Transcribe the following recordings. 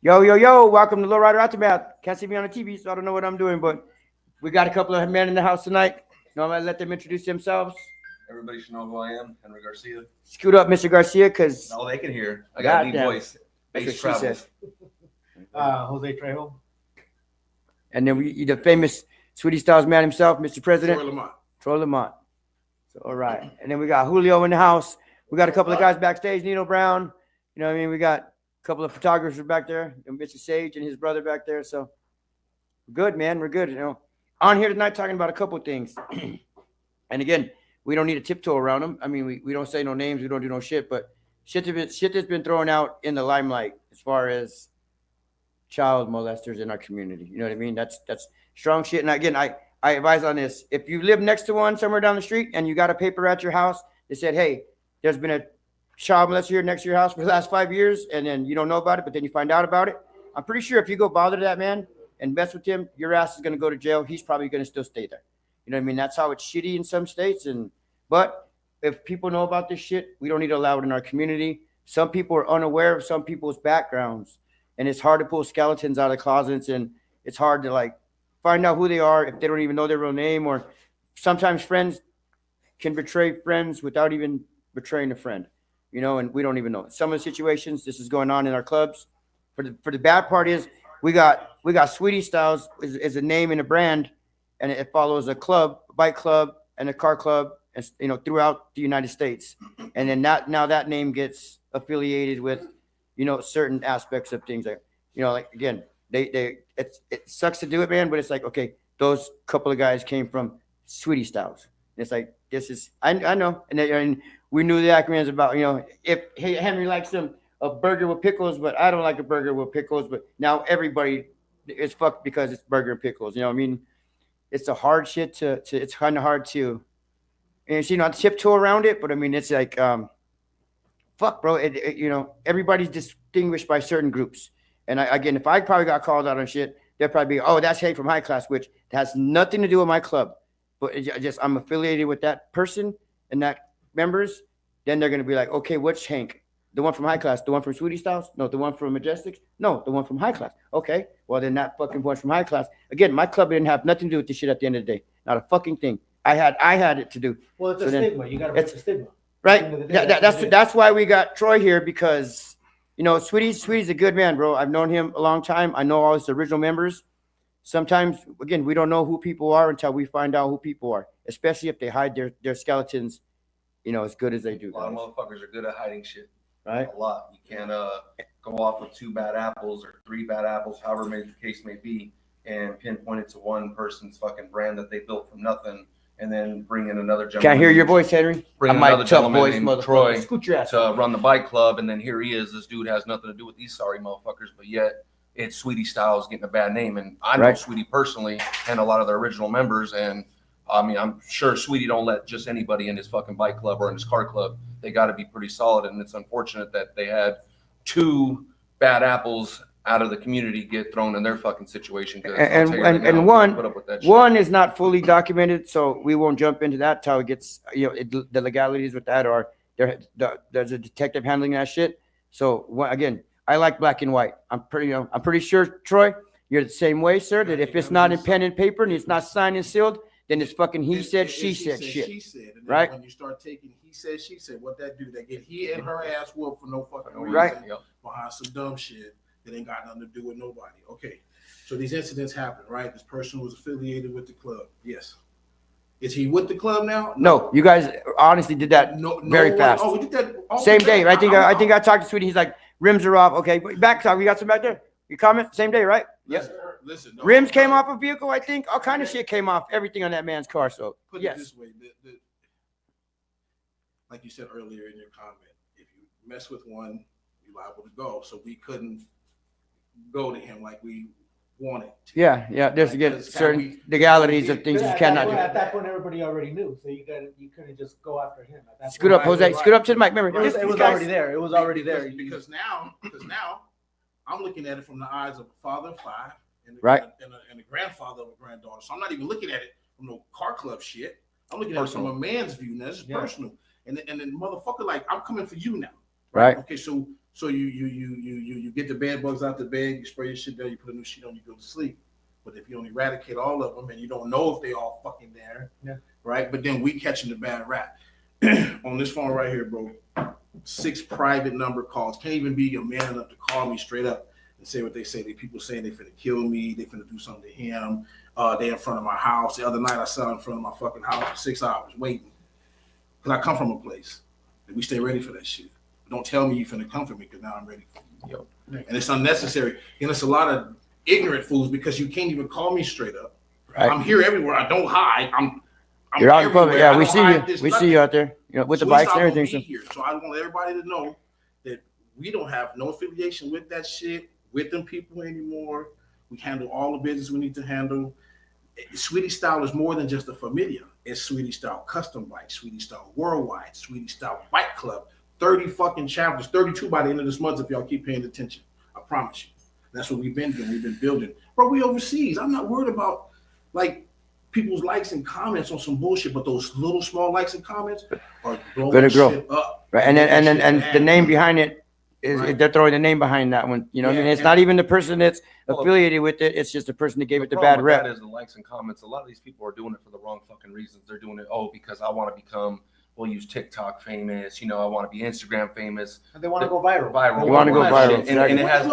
Yo, yo, yo, welcome to Lowrider Aftermath. Can't see me on the TV, so I don't know what I'm doing, but we got a couple of men in the house tonight. I'm going to let them introduce themselves. Everybody should know who I am, Henry Garcia. Scoot up, Mr. Garcia, because... No, they can hear. I got a lead voice. Bass travels. Jose Trejo. And then the famous Sweetie Styles man himself, Mr. President. Troy Lamont. So, all right. And then we got Julio in the house. We got a couple of guys backstage, Nino Brown. You know what I mean? We got a couple of photographers back there, and Mr. Sage and his brother back there. So, we're good, man. We're good. You know, on here tonight talking about a couple of things. And again, we don't need to tiptoe around them. I mean, we don't say no names. We don't do no shit. But shit that's been thrown out in the limelight as far as child molesters in our community. You know what I mean? That's strong shit. And again, I advise on this. If you live next to one somewhere down the street and you got a paper at your house that said, hey, there's been a child molester here next to your house for the last 5 years, and then you don't know about it, but then you find out about it, I'm pretty sure if you go bother that man and mess with him, your ass is going to go to jail. He's probably going to still stay there. You know what I mean? That's how it's shitty in some states. But if people know about this shit, we don't need to allow it in our community. Some people are unaware of some people's backgrounds, and it's hard to pull skeletons out of closets, and it's hard to like find out who they are if they don't even know their real name. Or sometimes friends can betray friends without even betraying a friend, you know, and we don't even know. Some of the situations this is going on in our clubs. For the bad part is we got Sweetie Styles is a name and a brand, and it follows a club, a bike club, and a car club, and you know, throughout the United States. And then now that name gets affiliated with, you know, certain aspects of things. Like, you know, like again, it sucks to do it, man, but it's like, okay, those couple of guys came from Sweetie Styles. And it's like, this is I know, and we knew the acronyms about, you know, if Henry likes a burger with pickles, but I don't like a burger with pickles. But now everybody is fucked because it's burger and pickles. You know what I mean? It's a hard shit to it's kind of hard to, and you know, tiptoe around it. But I mean, it's like, fuck, bro. You know, everybody's distinguished by certain groups. And again, if I probably got called out on shit, they'll probably be, oh, that's hate from high class, which has nothing to do with my club. But I'm affiliated with that person and that members. Then they're gonna be like, okay, which Hank? The one from high class, the one from Sweetie Styles? No, the one from Majestics? No, the one from high class. Okay, well then that fucking one from high class. Again, my club didn't have nothing to do with this shit at the end of the day. Not a fucking thing. I had it to do. Well, it's a stigma. You gotta break the stigma. Right. That's why we got Troy here, because you know, Sweetie's a good man, bro. I've known him a long time. I know all his original members. Sometimes, again, we don't know who people are until we find out who people are, especially if they hide their skeletons, you know, as good as they do. A lot of motherfuckers are good at hiding shit. Right? A lot. You can't go off with 2 bad apples or 3 bad apples, however the case may be, and pinpoint it to one person's fucking brand that they built from nothing, and then bring in another gentleman. Can't hear your voice, Henry. Bring another gentleman named Troy Scoot your ass to run the bike club, and then here he is. This dude has nothing to do with these sorry motherfuckers, but yet it's Sweetie Styles getting a bad name. And I know Sweetie personally and a lot of the original members, and I mean, I'm sure Sweetie don't let just anybody in his fucking bike club or in his car club. They got to be pretty solid, and it's unfortunate that they had 2 bad apples out of the community get thrown in their fucking situation. And one is not fully documented, so we won't jump into that till it gets, you know, the legalities with that, or there's a detective handling that shit. So again, I like black and white. I'm pretty sure, Troy, you're the same way, sir. That if it's not in pen and paper and it's not signed and sealed, then it's fucking he said, she said shit. She said. And right? When you start taking he said, she said, what that do? They get he and her ass whooped for no fucking reason, right? Behind some dumb shit that ain't got nothing to do with nobody. Okay, so these incidents happen, right? This person was affiliated with the club. Yes. Is he with the club now? No, you guys honestly did that very fast. Oh, we did that same day. I think I talked to Sweetie. He's like, rims are off. Okay, back talk. We got some back there. You comment same day, right? Yes. Listen, rims came off a vehicle. I think all kind of shit came off. Everything on that man's car. So put it this way, like you said earlier in your comment, if you mess with one, you're liable to go. So we couldn't go to him like we wanted to. Yeah. There's again certain legalities of things you cannot do. At that point, everybody already knew, so you couldn't just go after him. At that Scoot up, Jose. Scoot up to the mic. Remember, it was already there. It was already there. Because now I'm looking at it from the eyes of a father of 5 and a grandfather of a granddaughter. So I'm not even looking at it from no car club shit. I'm looking at it from a man's view. Now, this is personal. And then motherfucker, like, I'm coming for you now. Right. Okay, so So you get the bed bugs out the bed, you spray your shit down, you put a new sheet on, you go to sleep. But if you don't eradicate all of them and you don't know if they all fucking there, right? But then we catching the bad rap. On this phone right here, bro, 6 private number calls. Can't even be a man enough to call me straight up and say what they say. They people saying they finna kill me, they finna do something to him. They in front of my house. The other night I sat in front of my fucking house for 6 hours waiting. Because I come from a place. And we stay ready for that shit. Don't tell me you finna come for me because now I'm ready for you. And it's unnecessary. And it's a lot of ignorant fools because you can't even call me straight up. Right. I'm here everywhere. I don't hide. I'm You're out in public. Yeah, we see you. We see you out there. You know, with the bikes and everything. So I want everybody to know that we don't have no affiliation with that shit, with them people anymore. We handle all the business we need to handle. Sweetie Style is more than just a familia. It's Sweetie Style Custom Bike, Sweetie Style Worldwide, Sweetie Style Bike Club. 30 fucking chapters, 32 by the end of this month if y'all keep paying attention. I promise you. That's what we've been doing. We've been building. Bro, we overseas. I'm not worried about like people's likes and comments on some bullshit, but those little small likes and comments are blowing shit up. Right. And the name behind it is they're throwing the name behind that one. You know what I mean? It's not even the person that's affiliated with it. It's just the person that gave it the bad rep. That is the likes and comments. A lot of these people are doing it for the wrong fucking reasons. They're doing it, because I want to become, we'll use TikTok famous. You know, I want to be Instagram famous. And they want to go viral. You want to go viral. And it has.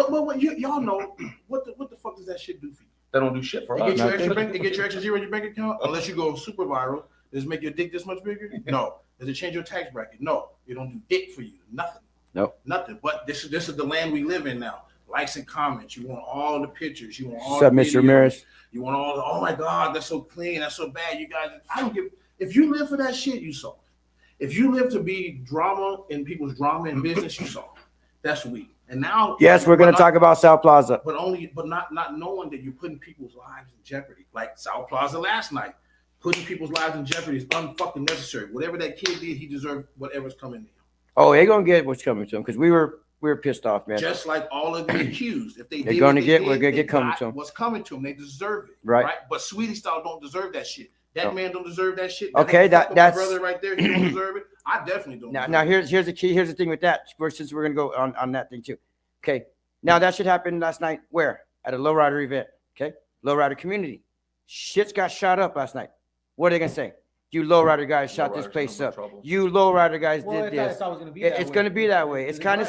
Y'all know what the fuck does that shit do for you? They don't do shit for us. They get your extra zero in your bank account unless you go super viral. Does it make your dick this much bigger? No. Does it change your tax bracket? No. It don't do dick for you. Nothing. Nope. Nothing. But this is the land we live in now. Likes and comments. You want all the pictures. You want all the videos. Mr. Ramirez. You want all the, oh my God, that's so clean. That's so bad. You guys, I don't give. If you live for that shit, you saw. If you live to be drama in people's drama and business, you saw. That's weak. And now, yes, we're going to talk about South Plaza, but not knowing that you're putting people's lives in jeopardy. Like South Plaza last night, putting people's lives in jeopardy is unfucking necessary. Whatever that kid did, he deserved whatever's coming to him. Oh, they're gonna get what's coming to him because we were pissed off, man. Just like all of the accused, if they're gonna get, we're gonna get coming to them. What's coming to them? They deserve it, right? But Sweetie Style don't deserve that shit. That man don't deserve that shit. Okay, that's my brother right there. He don't deserve it. I definitely don't. Now here's the key. Here's the thing with that. Since we're gonna go on that thing too. Okay. Now that shit happened last night. Where? At a Lowrider event. Okay. Lowrider community. Shit's got shot up last night. What are they gonna say? You Lowrider guys shot this place up. You Lowrider guys did this. It's gonna be that way. It's kind of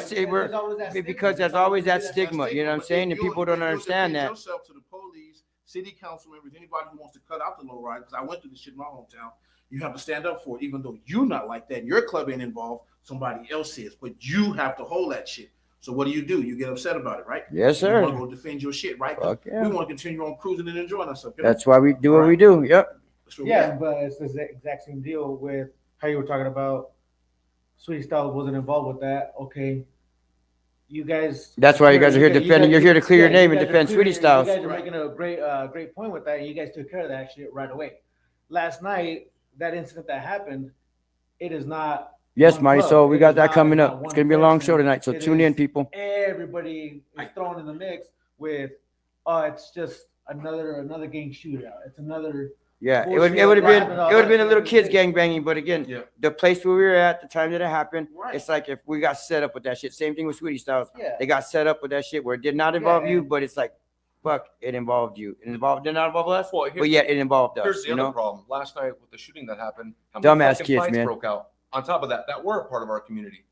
because there's always that stigma. You know what I'm saying? And people don't understand that. Yourself to the police, city council members, anybody who wants to cut out the Lowrider, because I went through this shit in my hometown. You have to stand up for it, even though you're not like that. Your club ain't involved. Somebody else is, but you have to hold that shit. So what do? You get upset about it, right? Yes, sir. You want to go defend your shit, right? Yeah. We want to continue on cruising and enjoying ourselves. That's why we do what we do. Yep. Yeah, but it's the exact same deal with how you were talking about Sweetie Style wasn't involved with that. Okay. You guys. That's why you guys are here defending. You're here to clear your name and defend Sweetie Styles. You guys are making a great point with that. And you guys took care of that shit right away. Last night, that incident that happened, it is not. Yes, Marty. So we got that coming up. It's going to be a long show tonight. So tune in, people. Everybody is thrown in the mix with, it's just another gang shootout. It's another. Yeah, it would have been a little kids gang banging, but again, the place where we were at, the time that it happened, it's like if we got set up with that shit. Same thing with Sweetie Styles. Yeah. They got set up with that shit where it did not involve you, but it's like, fuck, it involved you. It did not involve us, but yet it involved us. Here's the other problem. Last night with the shooting that happened, how many dumbass kids, fights man, broke out? On top of that were a part of our community.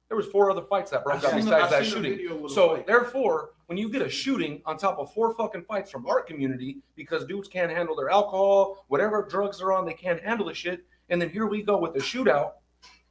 There was 4 other fights that broke out besides that shooting. So therefore, when you get a shooting on top of 4 fucking fights from our community because dudes can't handle their alcohol, whatever drugs they're on, they can't handle the shit. And then here we go with the shootout.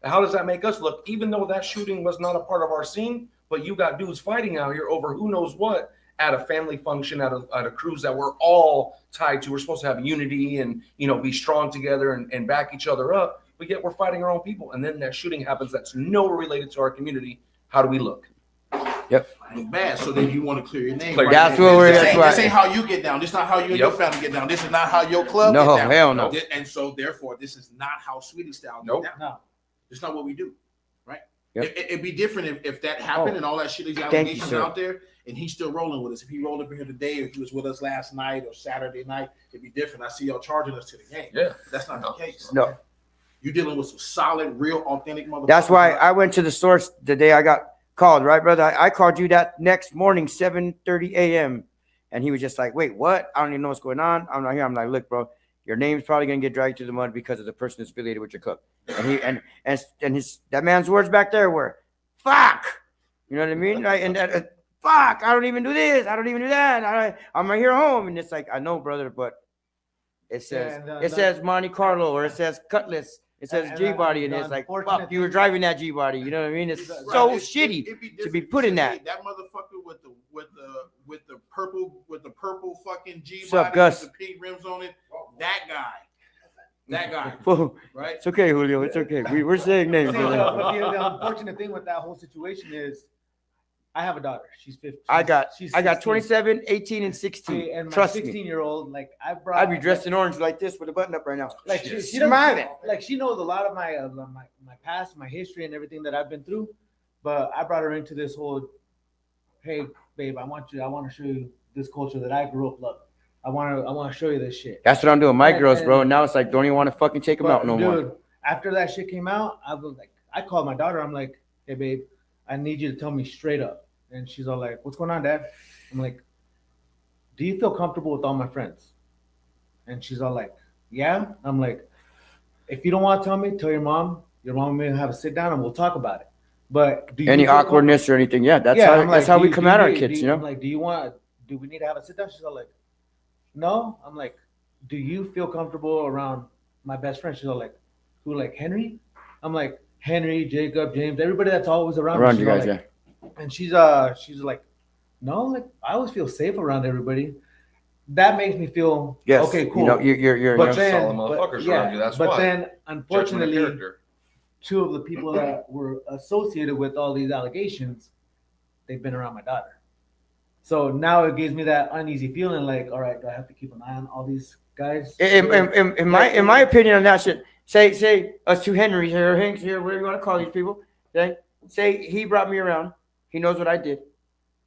How does that make us look? Even though that shooting was not a part of our scene, but you got dudes fighting out here over who knows what at a family function, at a cruise that we're all tied to. We're supposed to have unity and, be strong together and back each other up. But yet we're fighting our own people. And then that shooting happens that's nowhere related to our community. How do we look? Yep. Bad. So then you want to clear your name. Right? That's what we're. This ain't how you get down. This is not how you and your family get down. This is not how your club get down. Hell no. And so therefore, this is not how Sweetie Style get down. No. It's not what we do. Right? Yep. It'd be different if that happened and all that shit, these allegations out there, and he's still rolling with us. If he rolled up in here today, or he was with us last night or Saturday night, it'd be different. I see y'all charging us to the game. Yeah. That's not the case. No. You're dealing with some solid, real, authentic motherfuckers. That's why I went to the source the day I got called, right, brother? I called you that next morning, 7:30 a.m. And he was just like, wait, what? I don't even know what's going on. I'm not here. I'm like, look, bro, your name's probably gonna get dragged through the mud because of the person that's affiliated with your cook. And he and his that man's words back there were, fuck. You know what I mean? Right? And that fuck, I don't even do this, I don't even do that. I'm right here home. And it's like, I know, brother, but it says says Monte Carlo, or it says Cutlass. It says G body, and it's like, fuck, you were driving that G body. You know what I mean? It's so shitty to be put in that. That motherfucker with the purple fucking G What's up, body Gus? with the pink rims on it. That guy, Whoa. right? It's okay, Julio. It's okay. We're saying names. See, brother. the unfortunate thing with that whole situation is, I have a daughter. She's 15. I got 16. 27, 18, and 16. See, and my Trust 16-year-old, like I'd be dressed in orange like this with a button up right now. like she Smiling. doesn't, like she knows a lot of my my past, my history, and everything that I've been through. But I brought her into this whole, hey, babe, I want to show you this culture that I grew up loving. I want to show you this shit. That's what I'm doing. My And- girls, bro. and- Now it's like, don't even want to fucking take them out no more. Dude, after that shit came out, I was like, I called my daughter. I'm like, hey, babe, I need you to tell me straight up. And she's all like, what's going on, Dad? I'm like, do you feel comfortable with all my friends? And she's all like, yeah. I'm like, if you don't want to tell me, tell your mom. Your mom may have a sit down and we'll talk about it. But do you Any feel awkwardness or anything? Yeah, that's comfortable? how I'm that's like, how do we you- come do at you our need- kids, do you know. I'm like, do we need to have a sit down? She's all like, no. I'm like, do you feel comfortable around my best friend? She's all like, who, like Henry? I'm like, Henry, Jacob, James, everybody that's always around me. Around She's you all guys, like, yeah. And she's like, no, like I always feel safe around everybody. That makes me feel Yes. okay, cool. You know, you're But you know, then, solid motherfuckers around you, that's but why. then Judgment of unfortunately, character. two of the people that were associated with all these allegations, they've been around my daughter. So now it gives me that uneasy feeling, like, all right, do I have to keep an eye on all these guys? in my opinion on that shit, say us two Henrys here, Hanks here, whatever you want to call these people. Okay? Say he brought me around. He knows what I did.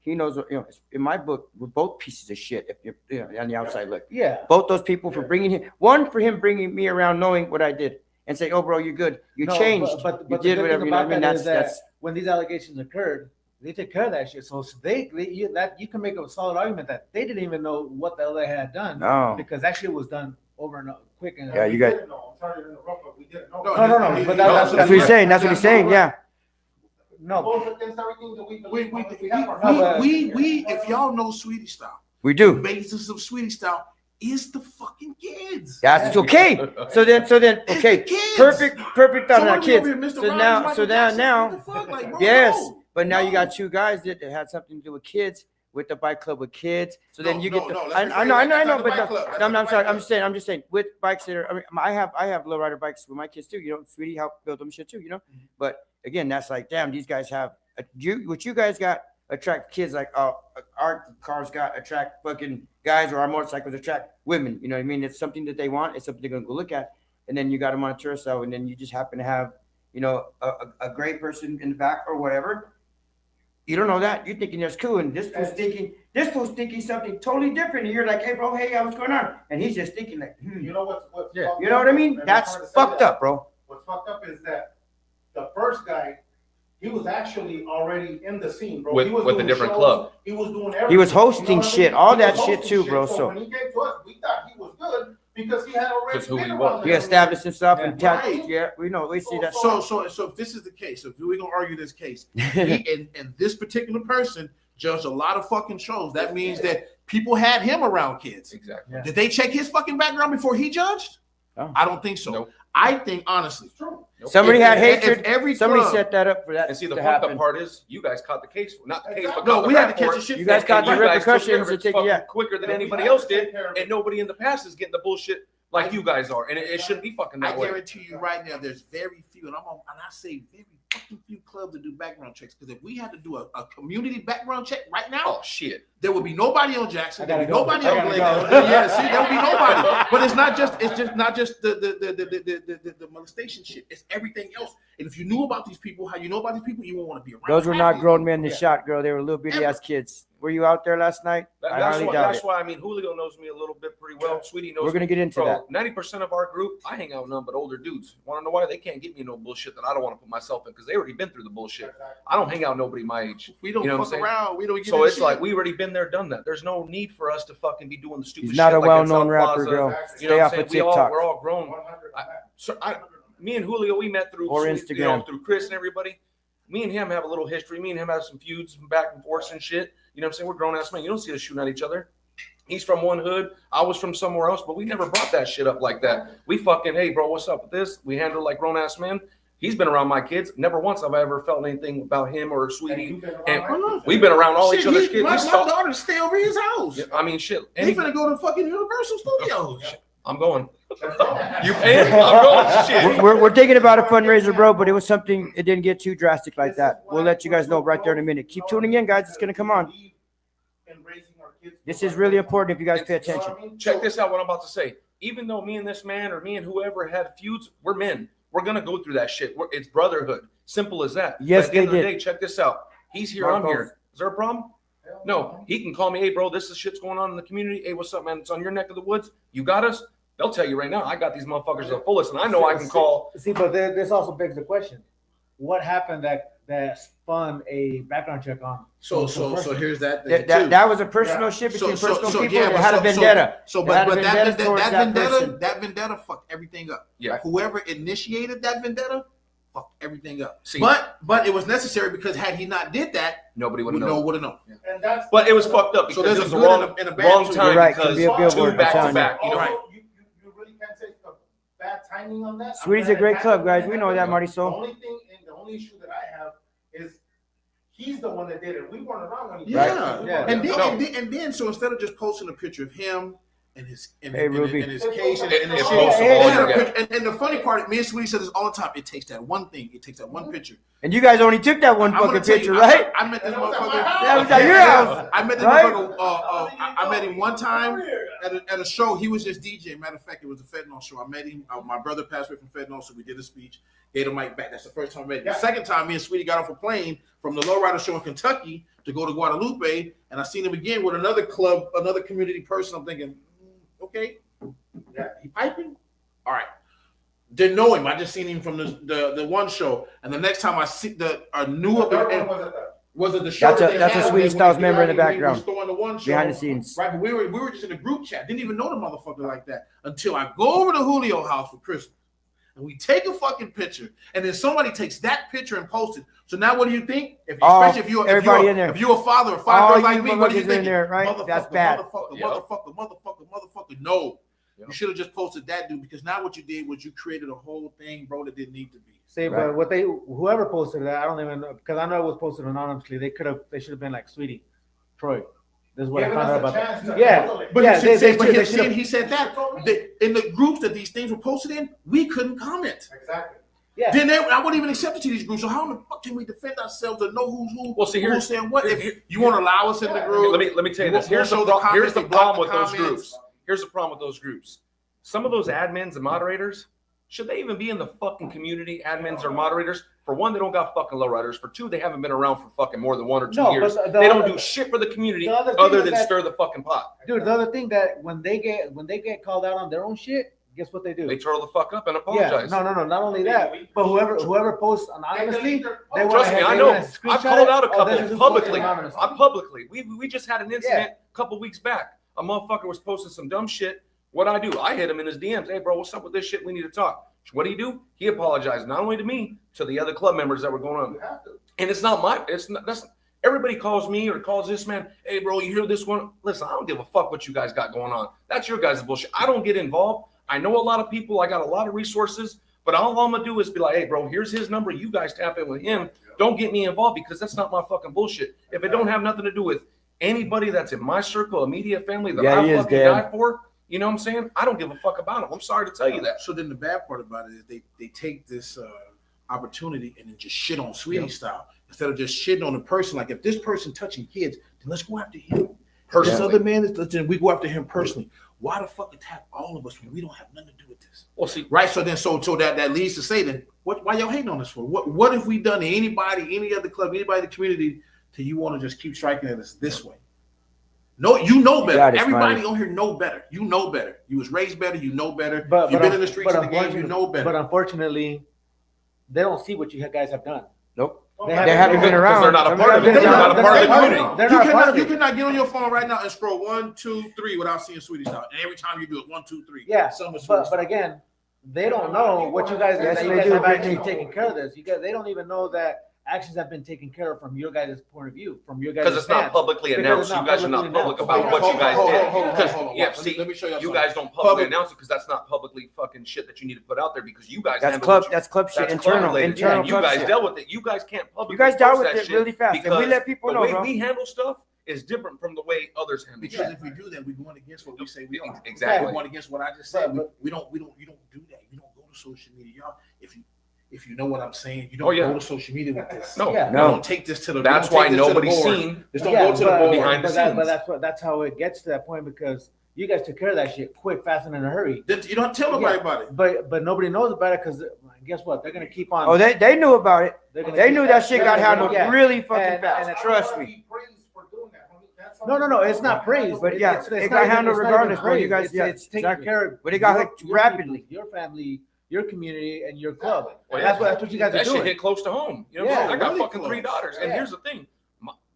He knows what, you know. In my book, we're both pieces of shit. If you're, you know, on the outside look, Yeah. both those people for bringing him, one for him bringing me around, knowing what I did, and say, "Oh, bro, you're good. You No, changed. But you the did good whatever." thing You know what I about mean? that is that That's when these allegations occurred, they take care of that shit. So you can make a solid argument that they didn't even know what the hell they had done no. because that shit was done over and quick. And Yeah, you got. No. But that's That's what he's saying. That's what he's saying. Yeah. no. We if y'all know Sweetie Style, We the do. basis of Sweetie Style is the fucking kids. That's okay. So then, It's the okay. kids. Perfect thought on our Somebody kids. over here, Mr. So Rogers, now, Michael so Jackson, now, what the fuck? Like, bro, yes. no. But now you No. got two guys that had something to do with kids, with the bike club with kids. So then No, you no, get the. no, let's I rephrase know, that. That's but not the no, bike club. That's no, not I'm the sorry. bike club. I'm just saying with bikes that are. I mean, I have lowrider bikes with my kids too. You know, Sweetie helped build them shit too. You know, but again, that's like, damn, these guys have what you guys got attract kids like our cars got attract fucking guys, or our motorcycles attract women. You know what I mean? It's something that they want. It's something they're gonna go look at, and then you got them on a carousel, and then you just happen to have, you know, a great person in the back or whatever. You don't know that. You're thinking that's cool, and this fool's thinking something totally different. And you're like, hey, bro, hey, what's going on? And he's just thinking like, You know what's Yeah. fucked you know up? what I mean? And That's it's hard to say fucked that. up, bro. What's fucked up is that the first guy, he was actually already in the scene, bro. With- He was with a doing different shows, club. He was doing everything. He was hosting You know what I mean? shit, all He was that shit hosting too, bro. So So when he came to us, we thought he was good because he had already That's who been he around was. the he established himself and Right. yeah, we know, we see that. So if this is the case, if we're gonna argue this case, and this particular person judged a lot of fucking shows, that means that people had him around kids. Exactly. Yeah. Did they check his fucking background before he judged? Oh. I don't think so. Nope. I think honestly, Somebody if- had if hatred. every Somebody club- set that up for that And see, the to fucked happen. up part is you guys caught the case. Not the case, but No, caught we the had rap to catch for the it. shit. You guys caught the And you guys took care repercussions of and it take fucking yeah. quicker than Yeah, anybody we else had to did, take care of it. and nobody in the past is getting the bullshit like you guys are, and it shouldn't be fucking I that way. guarantee you right now, there's very few, and I say very fucking few clubs that do background checks. Because if we had to do a community background check right now, Oh shit! there would be nobody on Jackson. I There would be gotta nobody go. on I Blake. gotta go. Yeah, see, there would be nobody. But it's not just the molestation shit. It's everything else. And if you knew about these people, how you know about these people, you won't want to be around. Those were half not these grown people. men that shot, girl. They were little bitty ass kids. Were you out there last night? I highly doubt That's it. why, I mean, Julio knows me a little bit pretty well. Sweetie knows We're gonna me. get into that. 90% of our group, I hang out with none but older dudes. Want to know why? They can't get me no bullshit that I don't want to put myself in because they already been through the bullshit. I don't hang out with nobody my age. We don't You know what I'm fuck saying? around. We don't get So in it's shit. like we already been there, done that. There's no need for us to fucking be doing the stupid He's shit. not a like in well-known South rapper, Plaza. girl. You know Stay what I'm off saying? of TikTok We're all grown. Me and Julio, we met through or Sweet- you know, Instagram. through Chris and everybody. Me and him have a little history. Me and him have some feuds back and forth and shit. You know what I'm saying? We're grown ass men. You don't see us shooting at each other. He's from one hood. I was from somewhere else, but we never brought that shit up like that. We fucking, hey, bro, what's up with this? We handle like grown ass men. He's been around my kids. Never once have I ever felt anything about him or Sweetie. And we've been around all each other's kids. My We saw- daughter stay over his house. I mean, shit. He's finna go to fucking Universal Studios. I'm going. You paying? I'm going. Shit. We're thinking about a fundraiser, bro, but it was something, it didn't get too drastic like that. We'll let you guys know right there in a minute. Keep tuning in, guys. It's going to come on. This is really important if you guys pay attention. Check this out, what I'm about to say. Even though me and this man or me and whoever had feuds, we're men. We're going to go through that shit. It's brotherhood. Simple as that. Yes, But at the end they of the did. day, check this out. He's here, I'm here. Is there a problem? No. He can call me, hey, bro, this is shit's going on in the community. Hey, what's up, man? It's on your neck of the woods. You got us? They'll tell you right now, I got these motherfuckers the fullest, and I know I can call. See, but this also begs the question: what happened that spun a background check on? So here's that. That was a personal shit between personal people. yeah, It had a vendetta. But It had a that vendetta towards that person. vendetta fucked everything up. Yeah. Whoever initiated that vendetta fucked everything up. See, but it was necessary because had he not did that, nobody would we have known. would have known. And that's But it was fucked up So because there's it was a the good wrong, and a bad wrong too. time You're right, because could be a billboard, two back I'm to telling back. You know, Also, you really can't say the bad timing on that. Sweetie's a great club, guys. We know that, Marty. The So only thing and the only issue that I have is he's the one that did it. We weren't around when he Yeah. did it. Yeah. And then so instead of just posting a picture of him and his Hey, Ruby. and his case and It his shit, posts Hey, all hey, together. and the funny part, me and Sweetie said this all the time. It takes that one thing. It takes that one picture. and you guys only took that one I'm gonna fucking tell picture, you, right? I met this And it was at my motherfucker. house. Yeah, it was at your house. I met this Right? motherfucker. I met him one time at a show. He was just DJ. Matter of fact, it was a Fentanyl show. I met him. My brother passed away from Fentanyl, so we did a speech. Gave the mic back. That's the first time I met him. The second time, me and Sweetie got off a plane from the Lowrider show in Kentucky to go to Guadalupe, and I seen him again with another club, another community person. I'm thinking, okay, yeah, he piping. All right. Didn't know him. I just seen him from the one show, and the next time I see I knew of him. Was it the show? That's a Sweetie Styles member in the background. Behind Behind the scenes. Right, but we were just in a group chat. Didn't even know the motherfucker like that until I go over to Julio house for Christmas. And we take a fucking picture, and then somebody takes that picture and posts it. So now, what do you think? Everybody in there. If you're a father of five All girls like you me, what do you motherfuckers think? in there, right? That's bad. Motherfucker. No, Yep. you should have just posted that dude because now what you did was you created a whole thing, bro, that didn't need to be. See, Right. but whoever posted that, I don't even know because I know it was posted anonymously. They should have been like, Sweetie, Troy. This is what I found out about that. Yeah, But yeah, he they said, he said that in the groups that these things were posted in, we couldn't comment. Exactly. yeah. Then I wouldn't even accept it to these groups. So how in the fuck can we defend ourselves and know who's who? Well, see, who's saying what? If you want to allow us in the group, Let me tell you You this. Here's won't the show the here's the comments, they block problem with the those comments. groups. Here's the problem with those groups. Some of those admins and moderators, should they even be in the fucking community? Admins or moderators? For one, they don't got fucking lowriders. For two, they haven't been around for fucking more than 1 or 2 No, years. but They don't do shit for the community the other thing other is than that- stir the fucking pot. Dude, the other thing that when they get called out on their own shit, guess what they do? They turtle the fuck up and Yeah, apologize. no. Not only that, but whoever posts anonymously, they want Trust me, I know. I've called out a couple publicly. Publicly. We just had an incident a couple weeks back. A motherfucker was posting some dumb shit. What'd I do? I hit him in his DMs. Hey, bro, what's up with this shit? We need to talk. What do? He apologized not only to me, to the other club members that were going on. And it's not that's everybody calls me or calls this man. Hey, bro, you hear this one? Listen, I don't give a fuck what you guys got going on. That's your guys' bullshit. I don't get involved. I know a lot of people. I got a lot of resources. But all I'm going to do is be like, hey, bro, here's his number. You guys tap in with him. Don't get me involved because that's not my fucking bullshit. If it don't have nothing to do with anybody that's in my circle, immediate family that I fucking die for, you know what I'm saying? I don't give a fuck about them. I'm sorry to tell you that. So then the bad part about it is they take this opportunity and then just shit on Sweetie style instead of just shitting on the person. Like if this person touching kids, then let's go after him. This other man is then we go after him personally. Why the fuck attack all of us when we don't have nothing to do with this? Well, see, Right. So that leads to say then why y'all hating on us for? What have we done to anybody, any other club, anybody in the community till you want to just keep striking at us this way? No, you know better. God, it's Everybody funny. on here know better. You know better. You was raised better. You know better. But You've been in the streets of the game. You unfortunately- know better. But unfortunately, they don't see what you guys have done. Nope. They They haven't been Because around. they're not a Some part of guys it. been They're around. not a part of the They're community. They're you not cannot, part of you it. cannot get on your phone right now and scroll 1, 2, 3 without seeing Sweetie Style. And every time you do it, 1, 2, 3. Yeah, Some is Sweetie but Style. again, they don't know what you guys, Yes, that they you guys do, have actually Brittany. taken care of this. You guys, they don't even know that actions have been taken care of from your guys' point of view, from your guys' Because it's not stance. publicly Because announced. it's You not guys are not publicly public announced. about what you guys did. Because, yeah, Let see, me show you you guys don't publicly Public. announce it because that's not publicly fucking shit that you need to put out there because you guys That's handle club. what you- That's club shit. that's Internal. club-related. Yeah, Internal and you club guys shit. dealt with it. You guys can't publicly You guys dealt post with that it shit really fast, and we because let people the know, way bro. we handle stuff is different from the way others handle Because shit. if we do that, we're going against what we say we are. Exactly. We're going against what I just said. But- You don't do that. You don't go to social media. Y'all, if you know what I'm saying, you don't Oh, yeah. go to social media with this. No, Yeah. You No. don't take this to the. that's don't why take this to the nobody's board. seen. Just don't Yeah, go to the but- board. Behind the but scenes. that's how it gets to that point because you guys took care of that shit quick, fast, and in a hurry. You don't tell nobody about it. But nobody knows about it because guess what? They're gonna keep on. Oh, they knew about it. they're gonna They keep- kue that shit got Yeah, handled yeah. really fucking And- fast. and- Trust me. No, it's not praise. But yeah, it's it not got even- handled it's not regardless, even bro. You praise. guys, yeah, it's taking exactly. care of. But it got your- hooked your rapidly. people, your family, your community, and your club. Well, That's what you guys are that shit doing. hit close to home. You know, what Yeah, I'm saying? I got really fucking 3 close. daughters, and Yeah. here's the thing: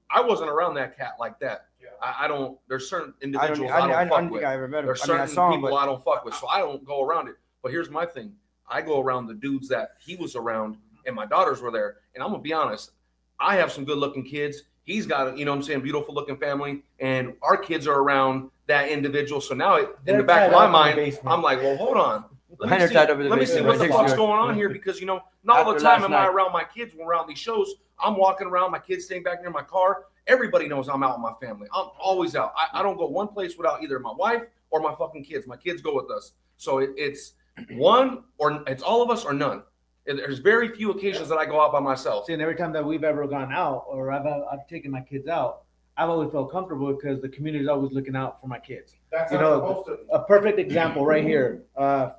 I wasn't around that cat like that. I don't. There's certain individuals I don't fuck think with. I ever met him. There's I mean, I certain saw him, people but I don't fuck with, so I don't go around it. But here's my thing: I go around the dudes that he was around, and my daughters were there. And I'm gonna be honest, I have some good-looking kids. He's got a, you know what I'm saying, beautiful-looking family, and our kids are around that individual. So now, in They're the back of tied my up in the mind, basement. I'm like, well, hold on. Let Mine me are tied up in the see basement what the right fuck's next to going us. on here because not all the After time last am I night. around my kids when we're around these shows. I'm walking around, my kids staying back near my car. Everybody knows I'm out with my family. I'm always out. I don't go one place without either my wife or my fucking kids. My kids go with us. So it's one or it's all of us or none. There's very few occasions that I go out by myself. See, and every time that we've ever gone out or I've taken my kids out, I've always felt comfortable because the community is always looking out for my kids. That's You not know, supposed to be. A perfect example right here.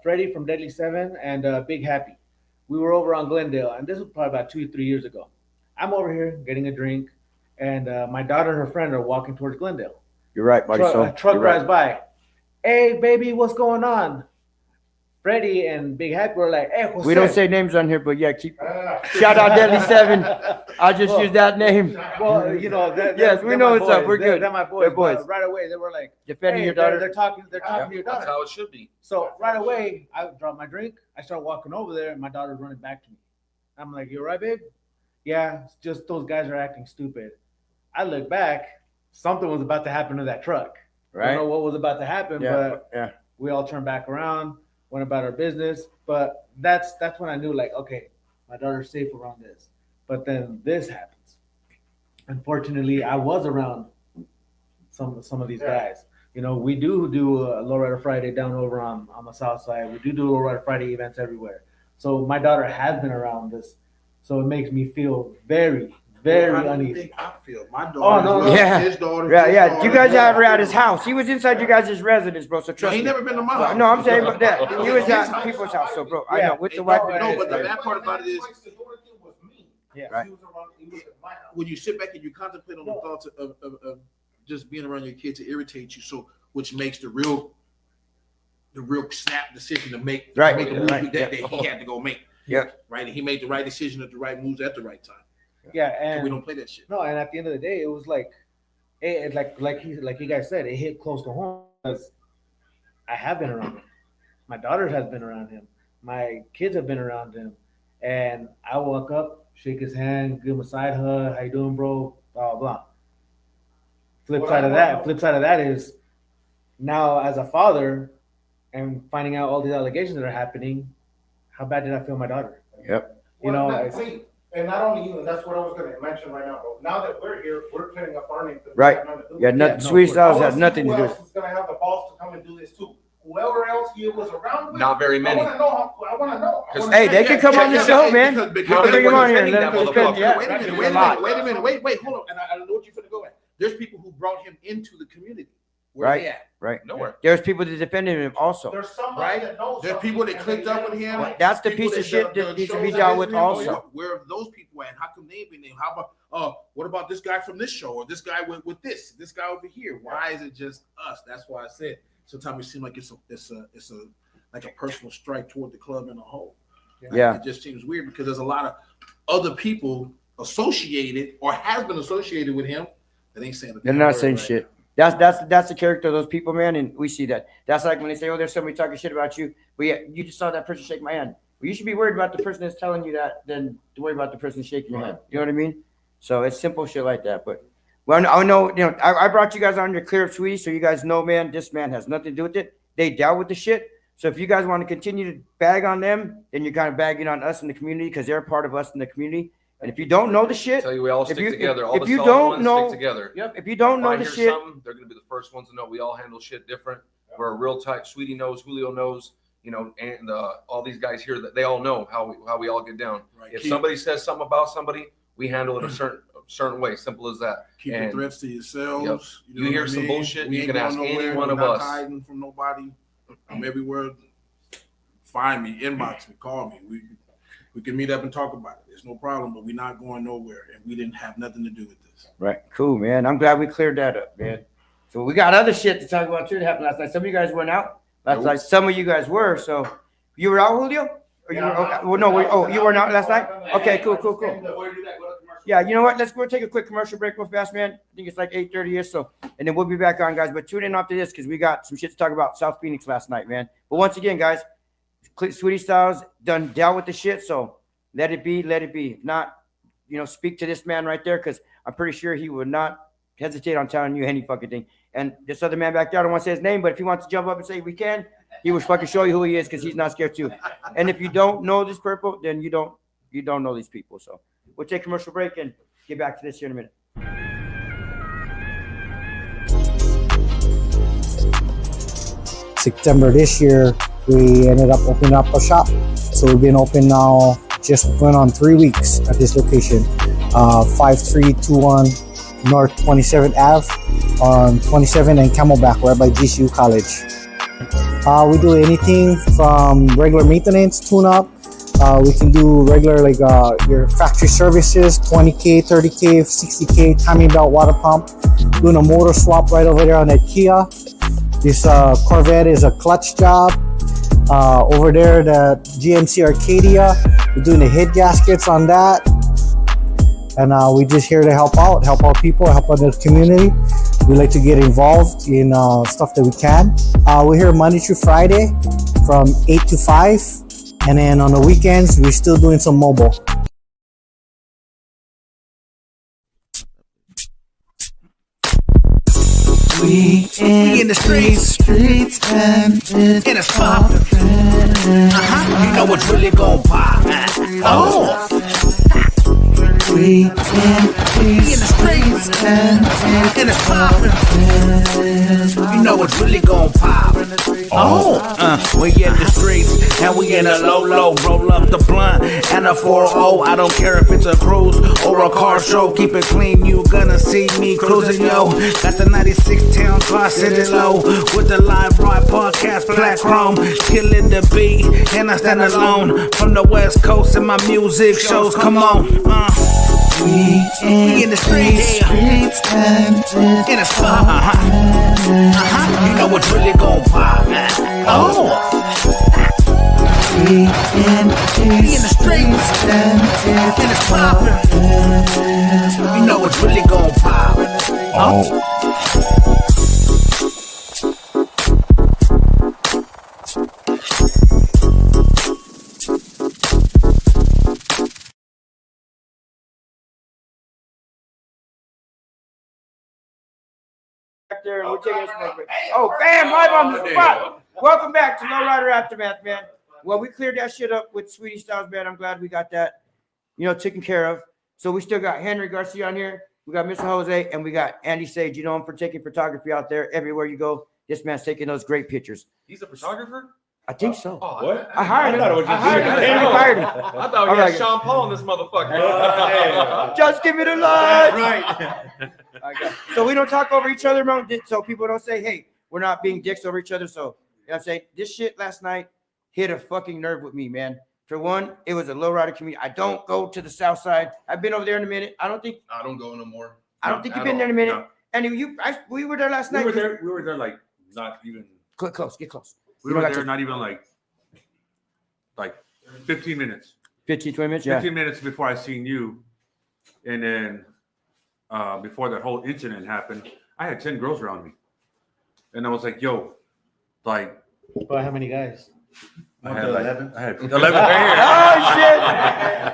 Freddie from Deadly Seven and Big Happy. We were over on Glendale, and this was probably about 2 or 3 years ago. I'm over here getting a drink, and my daughter and her friend are walking towards Glendale. you're right, buddy. A truck drives by. Hey, baby, what's going on? Freddie and Big Happy were like, hey, what's We don't say names on here, but yeah, keep. Ah. Shout out Deadly Seven. I just Well, use that name. Well, you know, Yes, we know what's up. We're good. They're my boys. They're boys. But right away, they were like, Defending hey, your daughter. They're talking to your That's daughter. how it should be. So right away, I dropped my drink. I start walking over there, and my daughter's running back to me. I'm like, "You all right, babe?" Yeah, it's just those guys are acting stupid. I look back. Something was about to happen to that truck. I Right? don't know what was about to happen, Yeah, but yeah. we all turned back around, went about our business. But that's when I knew, like, okay, my daughter's safe around this. But then this happens. Unfortunately, I was around some of these guys. You know, we do a Lowrider Friday down over on the south side. We do Lowrider Friday events everywhere. So my daughter has been around this. So it makes me feel very, very How do you uneasy. think I feel? My daughter. Oh, no, no. Yeah. His daughter. Yeah, his yeah. daughter, You guys his had daughter. at his house. He was inside you guys' residence, bro. So No, trust he me. never been to my Well, house. no, I'm saying, but that he was His at house. people's house. So, bro, I Yeah. know with the No, wife. no, but the and bad part about it is Yeah. Right. He was at my house. when you sit back and you contemplate on the thoughts of just being around your kids to irritate you, so which makes the real snap decision to make Right, make a move right, that yeah. he had to go make. Yeah. Right, and he made the right decision at the right moves at the right time. Yeah, So and we don't play that shit. no, and at the end of the day, it was like, like you guys said, it hit close to home because I have been around him. My daughter has been around him. My kids have been around him, and I walk up, shake his hand, give him a side hug. How you doing, bro? Blah blah. Blah. Flip side of that is now as a father and finding out all these allegations that are happening. How bad did I feel my daughter? Yep. You know, See, and not only you, and that's what I was going to mention right now, bro. Now that we're here, we're clearing up our name. Right. Yeah, no, nothing. Sweet of Styles I has wanna see nothing to who do. else is going to have the balls to come and do this too. Whoever else he was around with. Not very many. I want to know. I want to know. I 'Cause- wanna Hey, see they that. can come on the show, man. Because Bring him on here and defending let that him spend. motherfucker. Yeah, Wait a minute, a wait a lot. minute, wait a minute, wait, hold on. And I know what you're finna go at. There's people who brought him into the community. Where Right. they at? Right. Nowhere. There's people that defended him also. There's somebody Right? that knows. There's something people that and clicked they up with let him. it go. That's the People piece of that shit done that needs to be shows dealt with against him. also. Where have those people at? How come they ain't been named? How about what about this guy from this show or this guy with this guy over here? Why is it just us? That's why I said sometimes it seems like it's a like a personal strike toward the club in a whole. Yeah. It just seems weird because there's a lot of other people associated or has been associated with him that ain't saying. They're not saying shit. That's the character of those people, man, and we see that. That's like when they say, "Oh, there's somebody talking shit about you," but yeah, you just saw that person shake my hand. Well, you should be worried about the person that's telling you that than to worry about the person shaking your hand. You know what I mean? So it's simple shit like that. But well, I know, I brought you guys on to clear up Sweetie, so you guys know, man, this man has nothing to do with it. They dealt with the shit. So if you guys want to continue to bag on them, then you're kind of bagging on us in the community because they're part of us in the community. And if you don't know the shit, Tell you, we all if stick you- together. if All the you solid don't ones know- stick together. yep, if you don't If know I the hear shit, something, they're gonna be the first ones to know. We all handle shit different. We're a real tight. Sweetie knows, Julio knows, and all these guys here that they all know how we all get down. Right. If somebody says something about somebody, we handle it a certain way. Simple as that. Keep And the threats to yourselves. You know hear what I some mean? bullshit, We you ain't can ask going nowhere. any one We're of not us. hiding from nobody. I'm everywhere. Find me, inbox me, call me. We can meet up and talk about it. There's no problem, but we're not going nowhere, and we didn't have nothing to do with this. right? Cool, man. I'm glad we cleared that up, man. So we got other shit to talk about too that happened last night. Some of you guys went out last night. Some of you guys were. So you were out, Julio? Or you were? Okay. Well, no. You were not last night. Okay, cool. Yeah, you know what? Let's go take a quick commercial break real fast, man. I think it's like 8:30 or so, and then we'll be back on, guys. But tune in after this because we got some shit to talk about South Phoenix last night, man. But once again, guys, Sweetie Styles done dealt with the shit, so let it be. If not, speak to this man right there because I'm pretty sure he would not hesitate on telling you any fucking thing. And this other man back there, I don't want to say his name, but if he wants to jump up and say we can, he will fucking show you who he is because he's not scared too. And if you don't know this purple, then you don't know these people. So we'll take a commercial break and get back to this here in a minute. September this year, we ended up opening up a shop. So we've been open now, just going on 3 weeks at this location. 5321 North 27th Ave on 27 and Camelback, right by GCU College. We do anything from regular maintenance, tune-up. We can do regular your factory services, 20K, 30K, 60K, timing belt, water pump. Doing a motor swap right over there on that Kia. This Corvette is a clutch job. Over there, the GMC Arcadia, we're doing the head gaskets on that. And we're just here to help out people, help out the community. We like to get involved in stuff that we can. We're here Monday through Friday from 8 to 5. And then on the weekends, we're still doing some mobile. We in the streets and it's poppin'. You know what's really gon' pop. Oh. We in the streets and it's poppin'. You know what's really gon' pop. Oh. We in the streets and we in a low. Roll up the blunt and a 4-0. I don't care if it's a cruise or a car show. Keep it clean, you gonna see me cruising, yo. Got the 96 town car sitting low with the live ride podcast black chrome, killing the beat and I stand alone from the West Coast and my music shows. Come on, we in the streets and in a spot. You know what's really gon' pop. Oh. We in the streets and it's poppin'. You know what's really gon' pop. Oh. Back there, and we're taking a smoke break. Oh, bam, live on the spot. Welcome back to Lowrider Aftermath, man. Well, we cleared that shit up with Sweetie Styles, man. I'm glad we got that, taken care of. So we still got Henry Garcia on here. We got Mr. Jose, and we got Andy Sage. You know him for taking photography out there everywhere you go. This man's taking those great pictures. He's a photographer? I think so. Oh, What? I hired him. thought it was just hired him. you. They fired him. I thought All we had right. Sean Paul in this motherfucker. Just give me the That's line. right. So we don't talk over each other, man. So people don't say, hey, we're not being dicks over each other. So, you know what I'm saying? This shit last night hit a fucking nerve with me, man. For one, it was a lowrider community. I don't go to the south side. I've been over there in a minute. I don't think go no more. you've been there in a minute. No. And we were there last night. We were there like not even. Get close. We You were don't got there to- not even like 15 minutes. 15, 20 minutes, yeah. 15 minutes before I seen you, and then before that whole incident happened, I had 10 girls around me, and I was like, "Yo, like." But how many guys? I had 11. I had 11.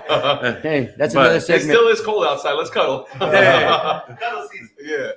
Oh, shit. Hey, that's But another It segment. still is cold outside. Let's cuddle. Yeah.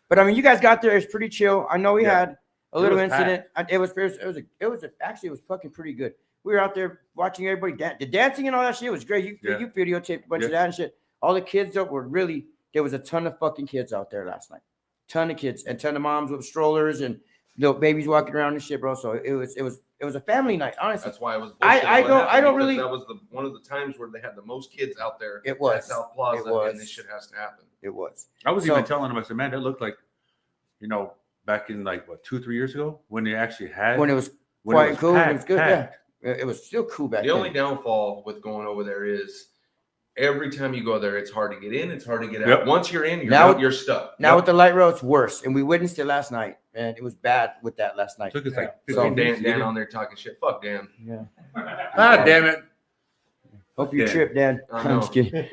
But I mean, you guys got there. It's pretty chill. I know we Yeah. had a little was incident. It was actually fucking pretty good. We were out there watching everybody dance. The dancing and all that shit was great. You videotaped a bunch of that and shit. All the kids up were really. There was a ton of fucking kids out there last night. Ton of kids and ton of moms with strollers and little babies walking around and shit, bro. So it was a family night. Honestly, That's why it was. I don't really. That was one of the times where they had the most kids out there. It was. At South Plaza, It was. and this shit has to happen. It was. I was So- even telling him, I said, "Man, that looked like, back in like what 2-3 years ago when they actually had When it was when quiet and cool, packed, it was good. packed. Yeah, it was still cool back The then. only downfall with going over there is every time you go there, it's hard to get in. It's hard to get out. Yep. Once you're in, Now- you're stuck. Now with the light rail, it's worse, and we witnessed it last night, and it was bad with that last night. Took us like So 15 minutes. Dan on there talking shit. Fuck Dan. Yeah. Ah, damn it! Hope you Yeah. trip, Dan. I I'm know. just kidding.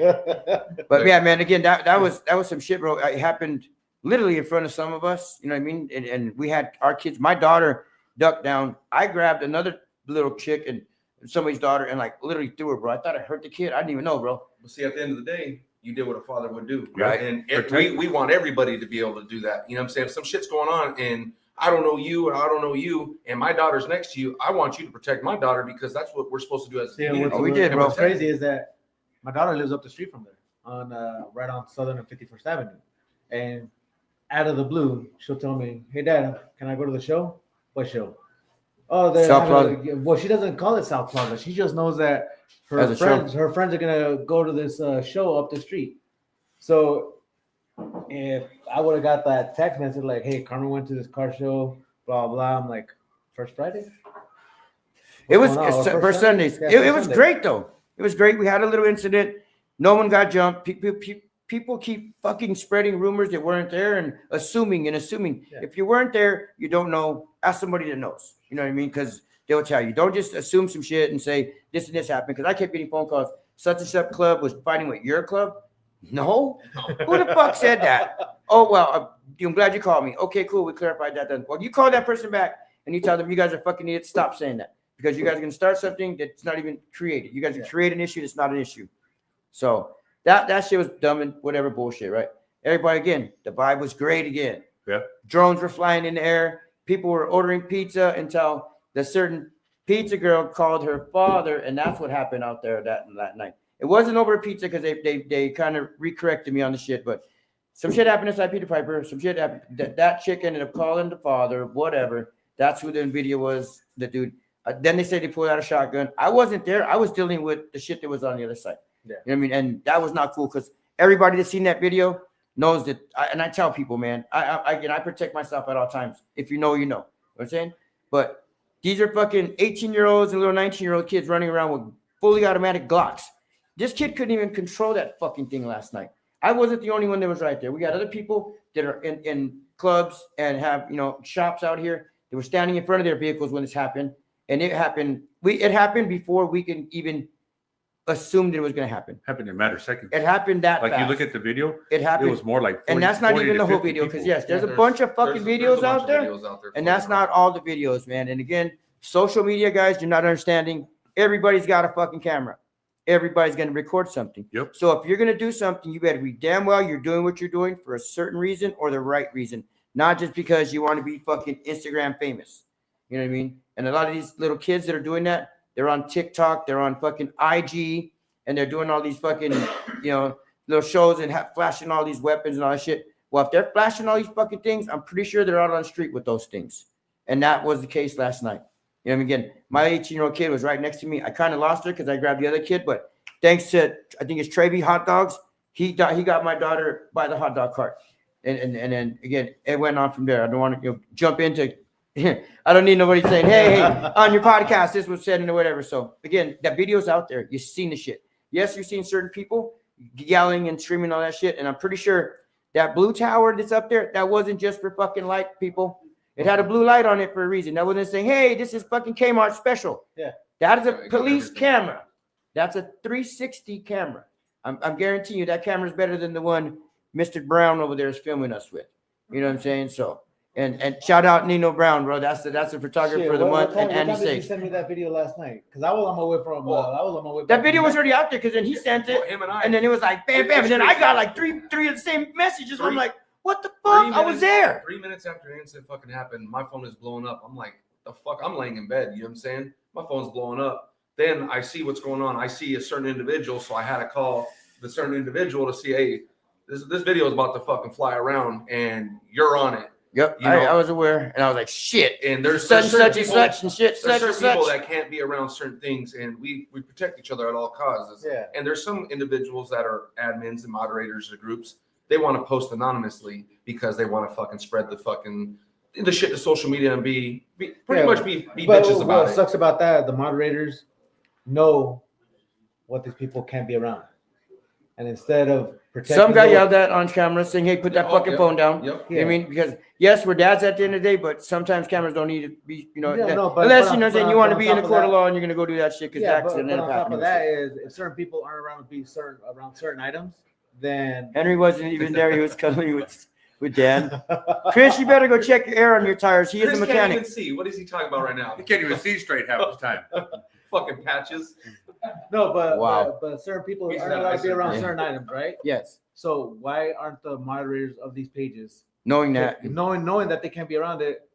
But yeah, man. Again, that was some shit, bro. It happened literally in front of some of us. You know what I mean? And we had our kids. My daughter ducked down. I grabbed another little chick and somebody's daughter and like literally threw her, bro. I thought I hurt the kid. I didn't even know, bro. But see, at the end of the day, you did what a father would do. Right. And Protect. we want everybody to be able to do that. You know what I'm saying? If some shit's going on and I don't know you or I don't know you and my daughter's next to you, I want you to protect my daughter because that's what we're supposed to do as a community. we did, bro. What's crazy is that my daughter lives up the street from there on right on Southern and 51st Avenue. And out of the blue, she'll tell me, "Hey, Dad, can I go to the show?" What show? Oh, South Plaza. well, she doesn't call it South Plaza. She just knows that As a show. her friends are gonna go to this show up the street. So if I would have got that text message like, "Hey, Carmen went to this car show," blah blah, I'm like, "First Friday." It was What's going on? for Sundays. Yeah, It for was Sunday. great though. It was great. We had a little incident. No one got jumped. People keep fucking spreading rumors that weren't there and assuming. Yeah. If you weren't there, you don't know. Ask somebody that knows. You know what I mean? Because they will tell you. Don't just assume some shit and say this and this happened. Because I kept getting phone calls. Such and such club was fighting with your club. No. Who the fuck said that? Oh well, I'm glad you called me. Okay, cool. We clarified that then. Well, you call that person back and you tell them you guys are fucking idiots. Stop saying that. Because you guys are gonna start something that's not even created. You guys are create an issue that's not an issue. So that shit was dumb and whatever bullshit, right? Everybody again, the vibe was great again. Yeah. Drones were flying in the air. People were ordering pizza until the certain pizza girl called her father, and that's what happened out there that night. It wasn't over a pizza because they kind of recorrected me on the shit, but some shit happened inside Peter Piper. Some shit happened. That chick ended up calling the father, whatever. That's who the video was, the dude. Then they said they pulled out a shotgun. I wasn't there. I was dealing with the shit that was on the other side. Yeah. You know what I mean? And that was not cool because everybody that's seen that video knows that. And I tell people, man, I protect myself at all times. If you know, you know. You know what I'm saying? But these are fucking 18-year-olds and little 19-year-old kids running around with fully automatic Glocks. This kid couldn't even control that fucking thing last night. I wasn't the only one that was right there. We got other people that are in clubs and have, shops out here. They were standing in front of their vehicles when this happened. And it happened. It happened before we can even assume that it was going to happen. Happened in a matter of seconds. It happened that Like fast. you look at the video, it happened. it was more like 40, and that's not 40 even to the whole 50 video because people. yes, there's a There's- bunch of fucking there's videos a bunch out of there. videos out there And floating that's not around. all the videos, man. And again, social media guys, you're not understanding. Everybody's got a fucking camera. Everybody's going to record something. Yep. So if you're going to do something, you better be damn well you're doing what you're doing for a certain reason or the right reason, not just because you want to be fucking Instagram famous. You know what I mean? And a lot of these little kids that are doing that, they're on TikTok, they're on fucking IG, and they're doing all these fucking, little shows and flashing all these weapons and all that shit. Well, if they're flashing all these fucking things, I'm pretty sure they're out on the street with those things. And that was the case last night. You know, again, my 18-year-old kid was right next to me. I kind of lost her because I grabbed the other kid, but thanks to, I think it's Trevi Hot Dogs, he got my daughter by the hot dog cart. And then again, it went on from there. I don't want to jump into, I don't need nobody saying, hey, on your podcast, this was said and whatever. So again, that video's out there. You've seen the shit. Yes, you've seen certain people yelling and screaming all that shit. And I'm pretty sure that blue tower that's up there, that wasn't just for fucking light people. It had a blue light on it for a reason. That wasn't saying, hey, this is fucking Kmart special. Yeah. That is a police camera. That's a 360 camera. I'm guaranteeing you that camera is better than the one Mr. Brown over there is filming us with. You know what I'm saying? So, and shout out Nino Brown, bro. That's the photographer of the month. And Andy What time did you Sage. send me that video last night? Because I was on my way from. I was on my way. That video was already out there because then he sent it. Him And then it was like bam, bam. And then I got like three of the same messages. I'm like, what the fuck? I was there. 3 minutes after the incident fucking happened, my phone is blowing up. I'm like, the fuck? I'm laying in bed. You know what I'm saying? My phone's blowing up. Then I see what's going on. I see a certain individual, so I had to call the certain individual to see, hey, this video is about to fucking fly around, and you're on it. Yep, You know? I was aware, and I was like, shit. And there's such certain and people- such and shit, There's such and certain people such. that can't be around certain things, and we protect each other at all causes. Yeah. And there's some individuals that are admins and moderators of groups. They want to post anonymously because they want to fucking spread the shit to social media and be pretty much be bitches about what it. sucks about that, the moderators know what these people can't be around, and instead of protecting, Some guy yelled at on camera saying, hey, put that fucking phone down. Yep. You know what I mean? Because yes, we're dads at the end of the day, but sometimes cameras don't need to be, you know, Yeah, no, but- unless but you know on- saying you but want to on be in the top of court of that- law and you're gonna go do that shit because Yeah, that's but an end on top happening. of that is if certain people aren't around to be around certain items, then Henry wasn't even there. He was cuddling with Dan. Chris, you better go check your air on your tires. He is Chris a can't mechanic. even see. What is he talking about right now? You can't even see straight half the time. Fucking patches. no, but Wow. but certain people He's aren't not allowed to be isolated. around Yeah. certain items, right? Yes, So why aren't the moderators of these pages knowing that. knowing that they can't be around it,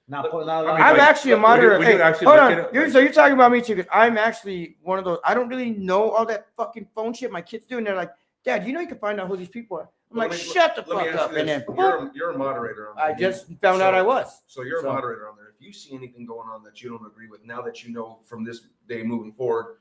not But- not allowing? I'm actually a moderator. would you Hey, actually hold look on. at it? So you're talking about me too, because I'm actually one of those. I don't really know all that fucking phone shit my kids do, and they're like, "Dad, you know you can find out who these people are." I'm Let like, me- "Shut the Let me fuck ask up!" you And this. then You're a moderator on I there. just found out I was. So you're So- a moderator on there. If you see anything going on that you don't agree with, now that you know from this day moving forward,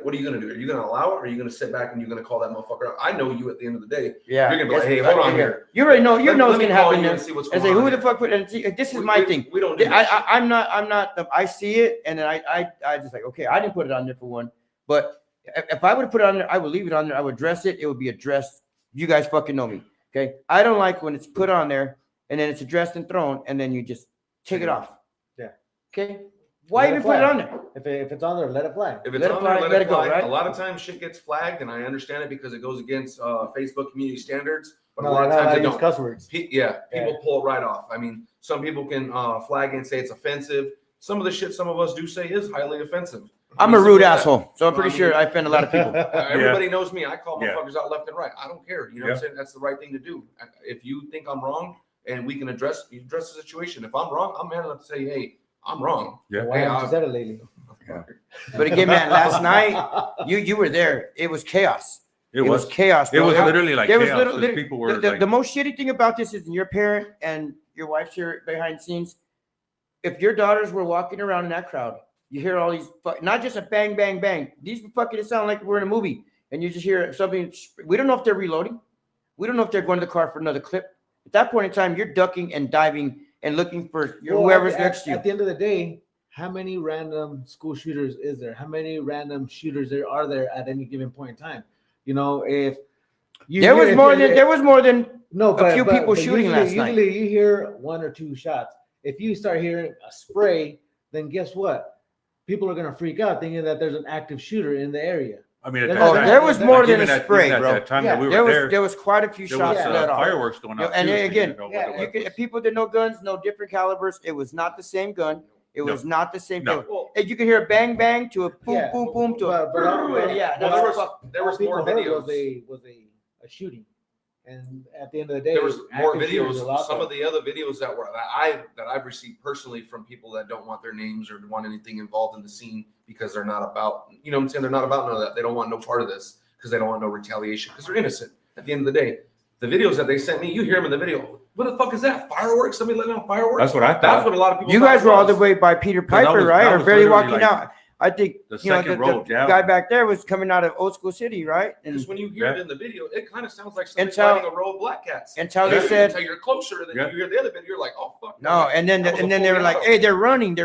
what are you gonna do? Are you gonna allow it, or are you gonna sit back and you're gonna call that motherfucker out? I know you at the end of the day. Yeah, You're gonna be like, hey, hold on here. You already know. You Let- know let what's me gonna call happen you there. and see what's And going say, on who the here. fuck would? And see, this is my thing. We don't do that shit. I'm not. I see it, and then I just like, okay, I didn't put it on there for one, but if I would have put it on there, I would leave it on there. I would address it. It would be addressed. You guys fucking know me, okay? I don't like when it's put on there and then it's addressed and thrown, and then you just take it off. Yeah. Okay. Why Let even it put it fly. on there? If it's on there, let it fly. If it's Let it on fly, there, let it go, fly. right? A lot of times shit gets flagged, and I understand it because it goes against Facebook community standards. But No, a lot of they're not times allowed they to use don't. cuss words. Yeah, people Yeah. pull it right off. I mean, some people can flag it and say it's offensive. Some of the shit some of us do say is highly offensive. I'm I a mean, rude simple as that. asshole, so I'm Well, pretty I mean- sure I offend a lot of people. Everybody knows me. I call Yeah. motherfuckers out left and right. I don't care. You know what I'm saying? That's the right thing to do. If you think I'm wrong and we can address the situation. If I'm wrong, I'm man enough to say, hey, I'm wrong. Yeah. Why Hey, haven't you said it lately? But again, man, last night you were there. It was chaos. It was chaos. it bro. was literally like There was chaos. literally People were the, like, the most shitty thing about this is your parent and your wife's here behind the scenes. If your daughters were walking around in that crowd, you hear all these not just a bang, bang, bang. These fucking sound like we're in a movie, and you just hear something. We don't know if they're reloading. We don't know if they're going to the car for another clip. At that point in time, you're ducking and diving and looking for whoever's next to you. At the end of the day, how many random school shooters is there? How many random shooters are there at any given point in time? You know, if you There was more than no, a few people shooting last night. Usually, you hear one or two shots. If you start hearing a spray, then guess what? People are gonna freak out, thinking that there's an active shooter in the area. I mean, at Oh, that time, there was more like, than even a at- spray, even bro. At that time that we there were was there, there was quite a few there shots was let off. fireworks going off. And too, so you again, didn't know yeah, what it You was. could, if people that know guns, know different calibers. It was not the same gun. It No. was not the same. No. Thing. And you could hear a bang bang to a boom Yeah. boom boom to a yeah. Well, that's there was All more people heard videos. was a shooting, and at the end of the day, There was more active shooters videos. are out Some there. of the other videos that I've received personally from people that don't want their names or want anything involved in the scene because they're not about, you know what I'm saying? They're not about none of that. They don't want no part of this because they don't want no retaliation because they're innocent at the end of the day. The videos that they sent me, you hear them in the video. What the fuck is that? Fireworks? Somebody letting out fireworks? That's what I thought. That's what a lot of people. You thought guys it were all the was. way by Peter 'Cause that Piper, was- right? that Or was barely literally walking like out. I think the you know second the row down. guy back there was coming out of Old School City, right? And Because when you hear it Yeah. in the video, it kind of sounds like somebody Until- fighting a row of black cats. until they Yeah. said until you're closer, and then Yeah. you hear the other bit, you're like, oh fuck. no, and then That was a they were fully like, auto. hey, they're running.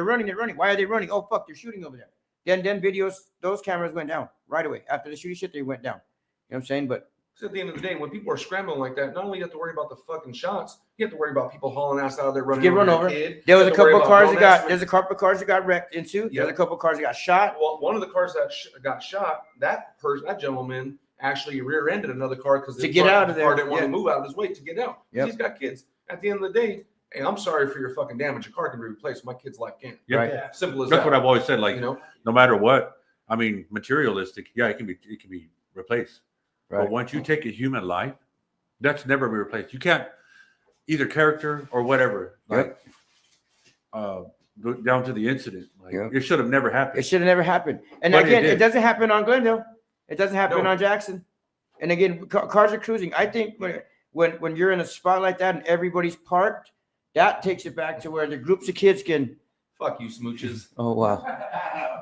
Why are they running? Oh fuck, they're shooting over there. Then videos, those cameras went down right away after the shooting shit. They went down. You know what I'm saying? But So at the end of the day, when people are scrambling like that, not only you have to worry about the fucking shots, you have to worry about people hauling ass out of there running get run a over. kid. There was You a have to worry couple of about cars grown that got. ass There's a couple of cars that got wrecked into. Yeah. There's a couple of cars that got shot. Well, one of the cars that got shot, that gentleman actually rear-ended another car because To get out of the car there, didn't want yeah. to move out of his way to get out. Yep. He's got kids. At the end of the day, hey, I'm sorry for your fucking damage. Your car can be replaced. My kid's life can't. Yeah. Right. Yeah. Simple as That's that. what I've always said. Like, you know, no matter what, I mean, materialistic, yeah, it can be replaced. Right. But once you take a human life, that's never be replaced. You can't either character or whatever. Like, down to the incident, like Yep. it should have never happened. It should have never happened. And But it again, it did. doesn't happen on Glendale. It doesn't happen No. on Jackson. And again, cars are cruising. I think when you're in a spot like that and everybody's parked, that takes it back to where the groups of kids can. fuck you, smooches. Oh wow!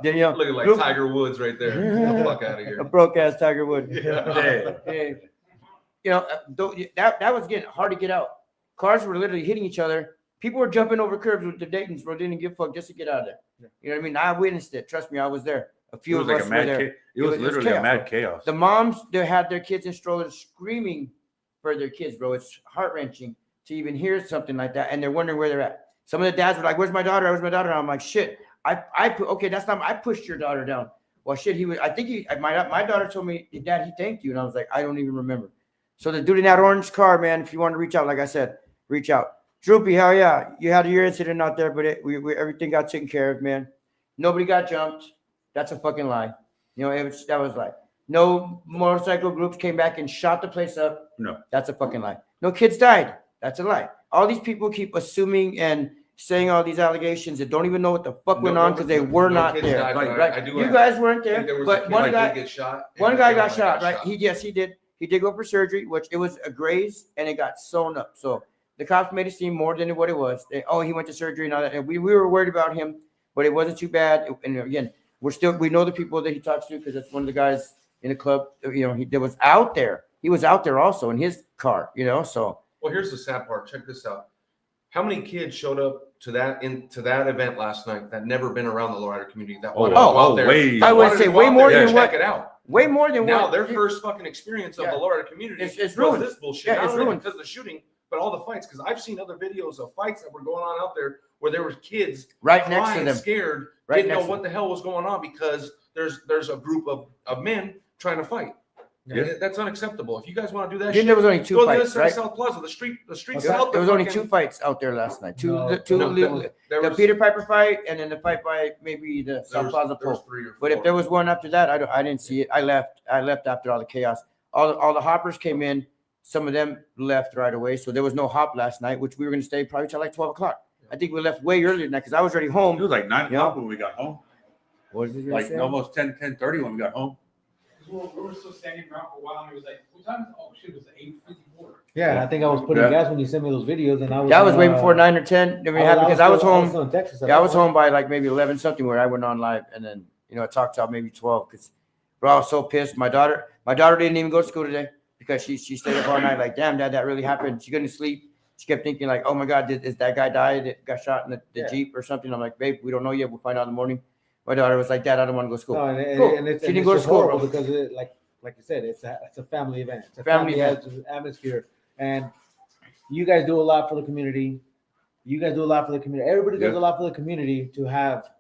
Then, you know, Looking like group- Tiger Woods right there. Get the fuck out of a here. broke ass Tiger Woods. Yeah. Hey, you know, that was getting hard to get out. Cars were literally hitting each other. People were jumping over curbs with the Daytons, bro. Didn't give a fuck just to get out of there. You know what I mean? I witnessed it. Trust me, I was there. A It few was of like us a were mad there. chaos. It was literally a chaos, mad bro. chaos. The moms, they had their kids in strollers screaming for their kids, bro. It's heart wrenching to even hear something like that, and they're wondering where they're at. Some of the dads were like, "Where's my daughter? Where's my daughter?" And I'm like, "Shit, okay, that's not. I pushed your daughter down." Well, shit, my daughter told me, "Dad, he thanked you," and I was like, "I don't even remember." So the dude in that orange car, man, if you want to reach out, like I said, reach out. Droopy, hell yeah, you had your incident out there, but everything got taken care of, man. Nobody got jumped. That's a fucking lie. You know, that was like no motorcycle groups came back and shot the place up. No. That's a fucking lie. No kids died. That's a lie. All these people keep assuming and saying all these allegations that don't even know what the fuck went on because they were not kids there. died, but Right? I do You guys weren't there, think there was a but kid one that guy did get shot. one and guy the got other shot, right? Yes, he did. He did go for surgery, which it was a graze and it got sewn up. So the cops made it seem more than what it was. He went to surgery and all that. And we were worried about him, but it wasn't too bad. And again, we know the people that he talks to because that's one of the guys in the club. You know, he was out there. He was out there also in his car. You know, so Well, here's the sad part. Check this out. How many kids showed up to that event last night that never been around the lowrider community that wanted to go out there? way. I would wanted to say go way out more there and than what. check it out. Way more than Now what. their first fucking experience of Yeah. the Lowrider community It's was ruined. this bullshit. Yeah, Not it's only ruined. because of the shooting, but all the fights. Because I've seen other videos of fights that were going on out there where there were kids right next to crying, them. scared, Right didn't next know to what the hell was going on because there's a group of men trying to fight. Yeah. That's unacceptable. If you guys want to do that, Then there was only two go to the other fights, side right? of South Plaza. The streets There out was only two fights out there last night. No, The Peter Piper fight, and then the fight by maybe the South Plaza pole. three or But if four. there was one after that, I didn't see it. I left after all the chaos. All the hoppers came in. Some of them left right away. So there was no hop last night, which we were going to stay probably till like 12 o'clock. I think we left way earlier than that because I was already It home. was like 9 Yeah. o'clock when we got home. What did you Like say? almost 10:30 when we got home. We were still standing around for a while, and it was like, what time is it? Oh, shit, it was 8:54. Yeah, I think I was putting Yeah. gas when you sent me those videos, and I was. That was way before 9 or 10. I mean, because I was home. still in Texas at Yeah, I that was point. home by like maybe 11 something where I went on live, and then I talked till maybe 12 because bro, I was so pissed. My daughter didn't even go to school today because she stayed up all night. Like, damn, Dad, that really happened. She couldn't sleep. She kept thinking like, oh my God, is that guy died? That got shot in the Yeah. Jeep or something? I'm like, babe, we don't know yet. We'll find out in the morning. My daughter was like, Dad, I don't want to go to school. No, Cool. and it's, She and didn't it's go to just school, horrible bro. because like you said, it's a family event. It's a Family family atmosphere, and you guys do a lot for the community. Everybody does Yeah. a lot for the community. To have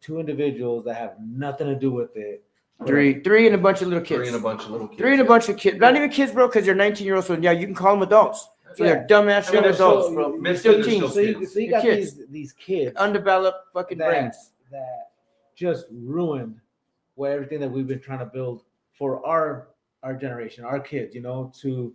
two individuals that have nothing to do with it. Three and a bunch of little kids. Three and a bunch of little kids. Three and a bunch of kids. Not even kids, bro, because they're 19-year-olds. So yeah, you can call them adults. So Yeah. they're dumbass I mean, young they're adults, still- bro. they're They're still still teens. So you kids. got Kids. these kids Undeveloped fucking that, brains. that just ruined everything that we've been trying to build for our generation, our kids, to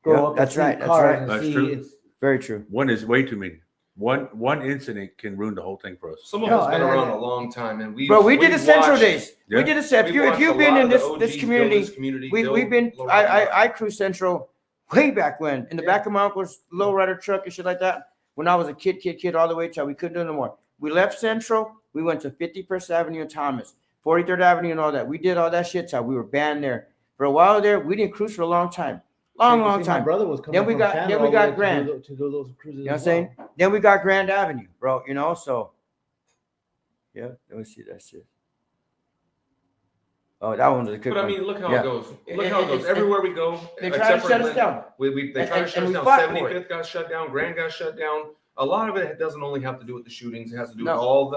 grow Yeah, up. that's and see right, that's cars right. and That's see true. it's- Very true. One is way too many. One incident can ruin the whole thing for us. Some of No, us been I- around a long time, and Bro, we did the Central watched- days. We Yeah. did a set. If we've watched you've a been lot in of the this OGs build community, this community, we've build been. Lowrider. I cruise Central way back when, in the back of my uncle's lowrider truck and shit like that. When I was a kid, all the way till we couldn't do no more. We left Central. We went to 51st Avenue and Thomas, 43rd Avenue and all that. We did all that shit till we were banned there. For a while there, we didn't cruise for a long time. Long My time. brother was coming Then we from got- Chandler then we all the got way Grand. to do those cruises. You know what I'm as well. saying? Then we got Grand Avenue, bro, you know, so. Yeah, let me see that shit. Oh, that one was a good But I one. mean, look how Yeah. it goes. Look how it goes. Everywhere we go, They try to except for shut us Lynn, down. they try to And shut us we down. fought for 75th got shut down. Grand got shut down. A lot of it doesn't only have to do with the shootings. It has to do with No. all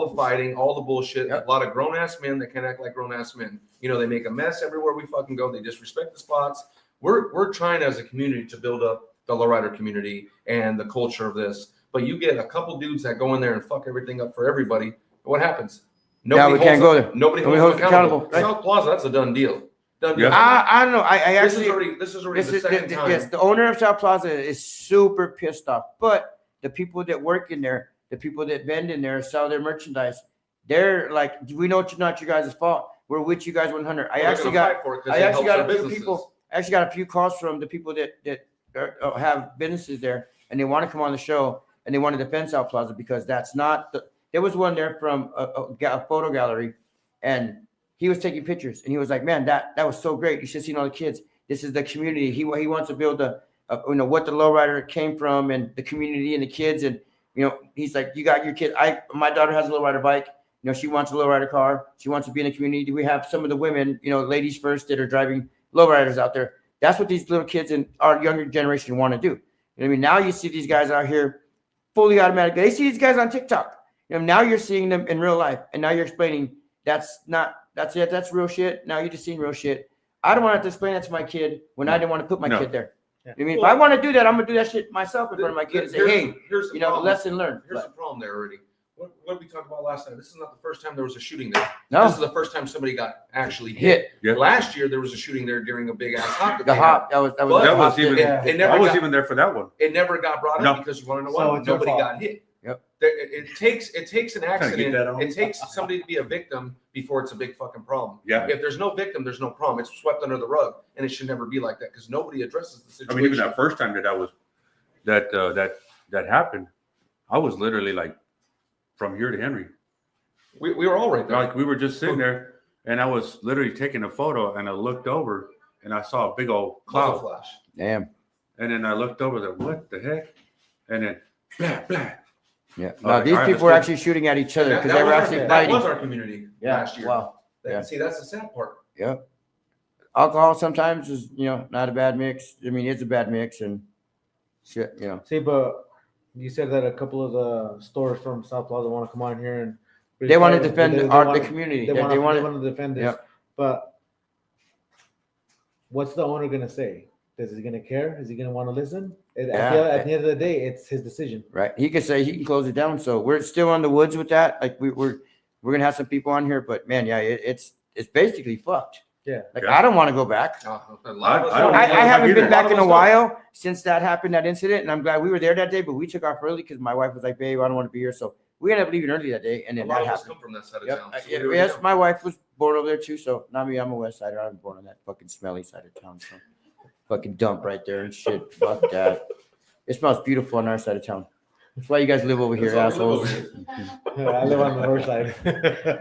the fighting, all the bullshit. Yep. A lot of grown ass men that can act like grown ass men. You know, they make a mess everywhere we fucking go. They disrespect the spots. We're trying as a community to build up the lowrider community and the culture of this. But you get a couple dudes that go in there and fuck everything up for everybody. What happens? Now we can't holds go them- there. Nobody Nobody holds them holds accountable. accountable, right? South Plaza, that's a done deal. Done deal. Yeah. I don't know. I This actually. is already the This is second time. yes, the owner of South Plaza is super pissed off. But the people that work in there, the people that vend in there, sell their merchandise, they're like, we know it's not your guys' fault. We're with you guys 100. Well, they're gonna fight for it 'cause I it actually helps got a their few businesses. people. I actually got a few calls from the people that have businesses there, and they want to come on the show, and they want to defend South Plaza because that's not the. There was one there from a photo gallery, and he was taking pictures, and he was like, "Man, that was so great. You should have seen all the kids. This is the community. He wants to build what the lowrider came from, and the community and the kids, and he's like, you got your kid. My daughter has a lowrider bike. She wants a lowrider car. She wants to be in the community. We have some of the women, ladies first, that are driving lowriders out there. That's what these little kids in our younger generation want to do. You know what I mean? Now you see these guys out here fully automatic. They see these guys on TikTok. Now you're seeing them in real life, and now you're explaining that's it. That's real shit. Now you're just seeing real shit. I don't want to have to explain that to my kid when I didn't want to put my kid there. Yeah. I mean, if I want to do that, I'm gonna do that shit myself in front of my kid and say, hey, here's the problem. lesson learned. Here's the problem there already. What did we talk about last time? This is not the first time there was a shooting there. No. This is the first time somebody got actually hit. Yeah. Last year there was a shooting there during a big ass hop. That The they hop. had. That was That the was hop even. that- It never I was got- even there for that one. It never got brought up because you want to know So what? it's your Nobody fault. got hit. Yep. It takes an accident. that on. It takes somebody to be a victim before it's a big fucking problem. Yeah. If there's no victim, there's no problem. It's swept under the rug, and it should never be like that because nobody addresses the I situation. mean, even that first time that happened, I was literally like from here to Henry. we were all right there. Like we were just sitting there, and I was literally taking a photo, and I looked over, and I saw a big old Muzzle cloud, flash. and Damn. then I looked over, like, what the heck? And then, blah, blah. Yeah. Oh, No, these I people were understood. actually shooting at each other That- because that they were was our- actually that fighting. was our community last year. Wow. Yeah. See, that's the sad part. Yep. Alcohol sometimes is, not a bad mix. I mean, it's a bad mix and shit, See, but you said that a couple of the stores from South Plaza want to come on here and They want to They- defend they the want- community. They Yeah, want to defend this. Yep. But what's the owner gonna say? Is he gonna care? Is he gonna want to listen? At the end of the day, it's his decision. Right. He could say he can close it down. So we're still on the woods with that. Like we're gonna have some people on here, but man, yeah, it's basically fucked. Yeah. Like Yeah. I don't want to go back. A lot of us I don't don't. I haven't either. been back in a lot of us while since that happened, that incident, and I'm glad we were there that day. But we took off early because my wife was like, "Babe, I don't want to be here." So we ended up leaving early that day, and don't. then A lot that of us happened. come from that side of Yep. town. So we were Yes, down. my wife was born over there too. So not me. I'm a West Sider. I was born on that fucking smelly side of town. So fucking dump right there and shit. Fuck that. It smells beautiful on our side of town. That's why you guys live over here, That's why we live assholes. over I live on the north side.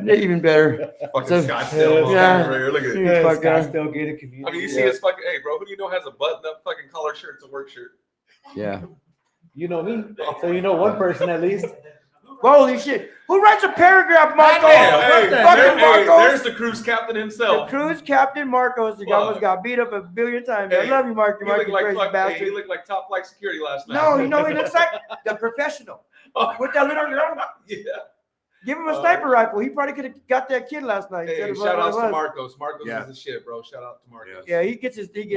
They're even better. Fucking So- Scottsdale. Yeah. Right here. Look at it. Yeah, fuck that. Scottsdale gated community. I mean, you see his fucking, hey, bro, who do you know has a button-up fucking collar shirt? It's a work shirt. Yeah. You know me, so you know one person at least. Holy shit. Who writes a paragraph, Marcos? Hey, What the there- fucking hey, Marcos? there's the cruise captain The himself. cruise captain Marcos. The guy Fuck. almost got beat up a billion times. I Hey, love you, Mark. He You looked like crazy fuck, hey, bastard. he looked like top flight security last night. No, he looks like the professional. With that little girl. Yeah. Give him a sniper rifle. He probably could have got that kid last night. Hey, instead of shout what outs it to was. Marcos. Marcos Yeah. is the shit, bro. Shout out to Marcos. Yeah, he gets his bads,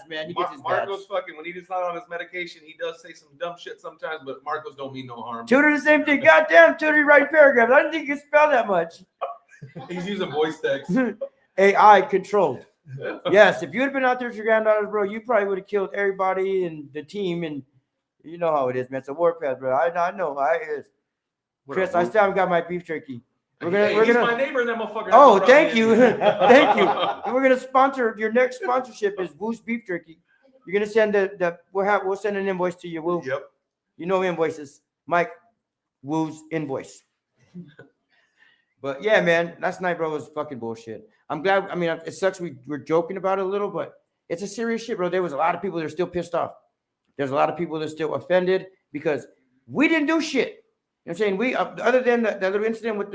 man. He gets his bads. Marcos fucking, when he's not on his medication, he does say some dumb shit sometimes, but Marcos don't mean no harm. Tutor the same thing. Goddamn, Tutor writing paragraphs. I didn't think you could spell that much. He's using voice text. AI controlled. Yes, if you had been out there with your granddaughters, bro, you probably would have killed everybody and the team. And you know how it is, man. It's a warpath, bro. I know how it is. Chris, I still haven't got my beef jerky. He's my neighbor, and that motherfucker. Oh, thank you. Thank you. And we're gonna sponsor your next sponsorship is Boost Beef Jerky. You're gonna send we'll send an invoice to you. Yep. You know invoices. Mike Woo's invoice. But yeah, man, last night, bro, was fucking bullshit. I'm glad. I mean, it sucks. We're joking about it a little, but it's a serious shit, bro. There was a lot of people that are still pissed off. There's a lot of people that are still offended because we didn't do shit. You know what I'm saying? We other than the little incident with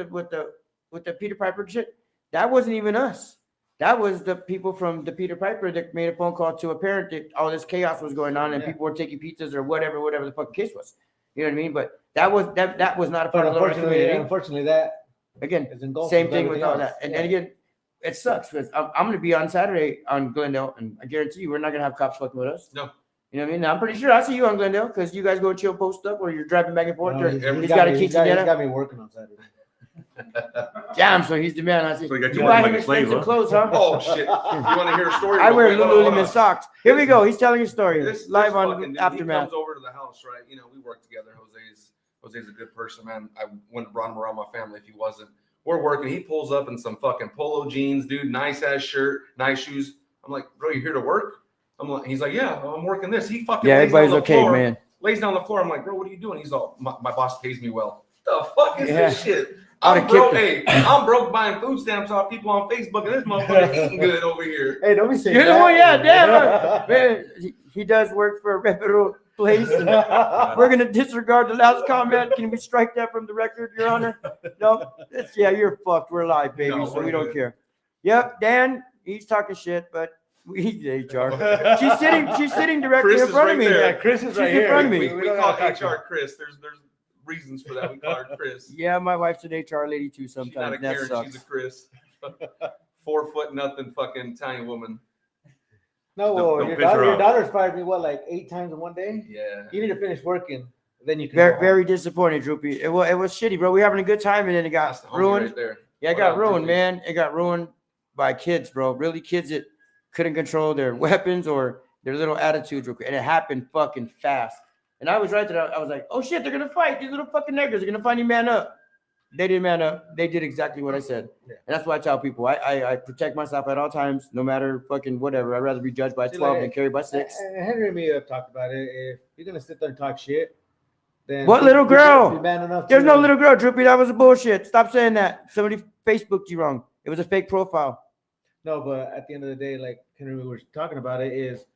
the Peter Piper shit, that wasn't even us. That was the people from the Peter Piper that made a phone call to a parent that all this chaos was going on and people were taking pizzas or whatever the fucking case was. You know what I mean? But that was not a part of the community. Unfortunately, that Again, is engulfed same with thing with everything all else. that. And again, it sucks because I'm going to be on Saturday on Glendale, and I guarantee you we're not going to have cops fucking with us. No. You know what I mean? Now, I'm pretty sure I'll see you on Glendale because you guys go chill post up or you're driving back and forth. No, Or he's he's got a he's got quinceañera. me working on Saturday. Damn, so he's the man. I see. So you got You you buy like him a slave, expensive huh? clothes, huh? Oh shit! You want to hear a story? I wear Hold on. Lululemon socks. Here we go. He's telling a story. This Live fucking on dude, Aftermath. He comes over to the house, right? You know, we work together. Jose's a good person, man. I wouldn't have brought him around my family if he wasn't. We're working. He pulls up in some fucking polo jeans, dude. Nice ass shirt, nice shoes. I'm like, bro, you here to work? He's like, yeah, I'm working this. He fucking lays everybody's down the okay, floor, man. Lays down the floor. I'm like, bro, what are you doing? He's all, my boss pays me well. The fuck is this shit? I'd I'm have broke. kicked Hey, I'm broke buying food stamps off people on Facebook, and this motherfucker eating good over here. Hey, don't be saying You're the that. one, yeah, damn. Man, he does work for a reputable place. And we're going to disregard the last comment. Can we strike that from the record, Your Honor? No, you're fucked. We're live, baby, No, so we're we don't good. care. Yep, Dan, he's talking shit, but he's the HR. She's sitting directly Chris in front is of me. right there. Yeah, Chris is She's right in here. front of me. We don't call gotta talk to HR him. Chris. There's reasons for that. We call her Chris. Yeah, my wife's an HR lady too She's not a sometimes. That Karen, sucks. she's a Chris. 4 foot nothing fucking Italian woman. No, Don't your piss her off. daughter's fired me like 8 times in one day. Yeah. You need to finish working, then you can. Very, go very disappointed, Droopy. It was shitty, bro. We were having a good time and then it That's got the homie ruined. right there. Yeah, it What got up, ruined, Droopy? man. It got ruined by kids, bro. Really, kids that couldn't control their weapons or their little attitudes, and it happened fucking fast. And I was right there. I was like, "Oh shit, they're gonna fight. These little fucking niggers are gonna finally man up." They didn't man up. They did exactly what I said, and that's why I tell people I protect myself at all times, no matter fucking whatever. I'd rather be judged by 12 than carried by 6. And Henry and me have talked about it. If you're gonna sit there and talk shit, then What little girl? Be man enough There's to- no little girl, Droopy. That was a bullshit. Stop saying that. Somebody Facebooked you wrong. It was a fake profile. No, but at the end of the day, like Henry was talking about it, is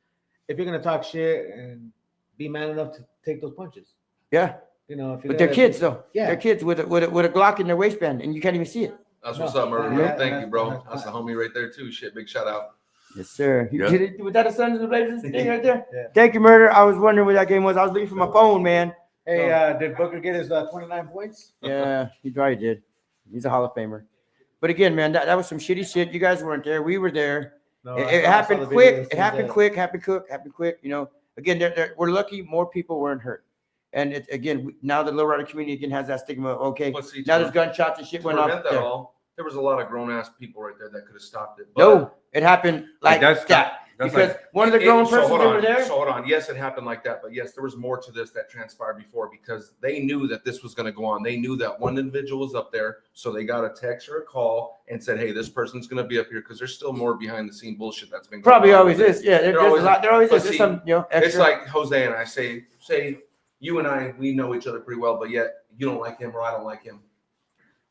if you're gonna talk shit and be man enough to take those punches. Yeah. You know, if you're But they're gonna- kids, though. Yeah. They're kids with a Glock in their waistband, and you can't even see it. That's No. what's up, Murder. Yeah, Thank you, bro. that's- That's the homie right there too. Shit, big shout out. Yes, sir. Yeah. Was that a Sons of the Blazers thing right there? Yeah. Thank you, Murder. I was wondering what that game was. I was looking for my phone, man. Hey, did Booker get his 29 points? Yeah, he probably did. He's a Hall of Famer. But again, man, that was some shitty shit. You guys weren't there. We were there. No, It happened quick. It happened quick. Happened quick. You know, again, we're lucky more people weren't hurt. And it, again, now the Lowrider community again has that stigma. Okay, Let's see, now to there's gunshots and shit to went prevent off that there. all, there was a lot of grown ass people right there that could have stopped it. No, it happened like that's- that. that's Because like- one of the grown persons that were there. So hold on. Yes, it happened like that, but yes, there was more to this that transpired before because they knew that this was going to go on. They knew that one individual was up there, so they got a text or a call and said, "Hey, this person's going to be up here," because there's still more behind the scene bullshit that's been going Probably on always with is. this. Yeah, there's always a lot. There always but is. There's see, some, extra. It's like Jose and I say you and I, we know each other pretty well, but yet you don't like him or I don't like him.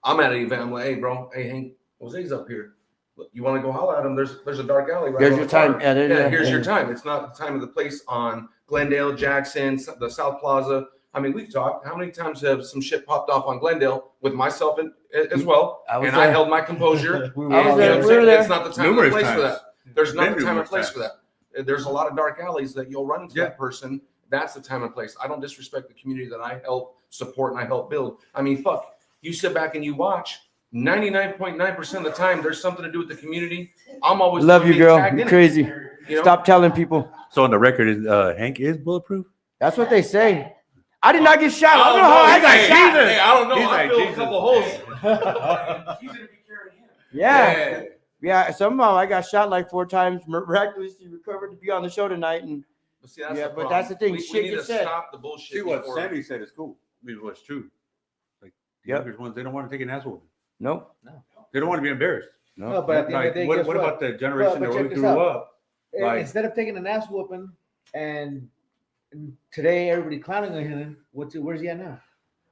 I'm at an event. I'm like, "Hey, bro. Hey, Hank, Jose's up here. Look, you want to go holler at him? There's a dark alley right There's on your the time. corner. Yeah, Yeah, here's your time. It's not the time of the place on Glendale, Jackson, the South Plaza. I mean, we've talked. How many times have some shit popped off on Glendale with myself as well? I was And there. I held my composure. We And, were I was all there. you know what I'm We were saying? there. It's not the time or the Numerous place for times. that. There's not Been the time or numerous place for times. that. There's a lot of dark alleys that you'll run into Yeah. that person. That's the time and place. I don't disrespect the community that I help support and I help build. I mean, fuck. You sit back and you watch. 99.9% of the time, there's something to do with the community. I'm always Love you, being girl. tagged You're in it, crazy. you know? Stop telling people. So on the record, is Hank is bulletproof? That's what they say. I did not get shot. I don't know know. how I He's got like, shot. Hey, I don't know. He's I like, filled a Jesus. couple holes. He's gonna be carrying him. Yeah. Yeah. Somehow I got shot like 4 times, miraculously recovered to be on the show tonight. And But see, that's Yeah, the but that's the thing. We Shit need to gets said. stop the bullshit. See what before- Sandy said is cool. I mean, what's true. Like the Yep. younger ones, they don't want to take an ass whooping. nope. They don't want to be embarrassed. No, but at the end Like, of the day, what guess about the generation But that check we this grew out. up? Like- Instead of taking an ass whooping, and today everybody clowning on him. Where's he at now?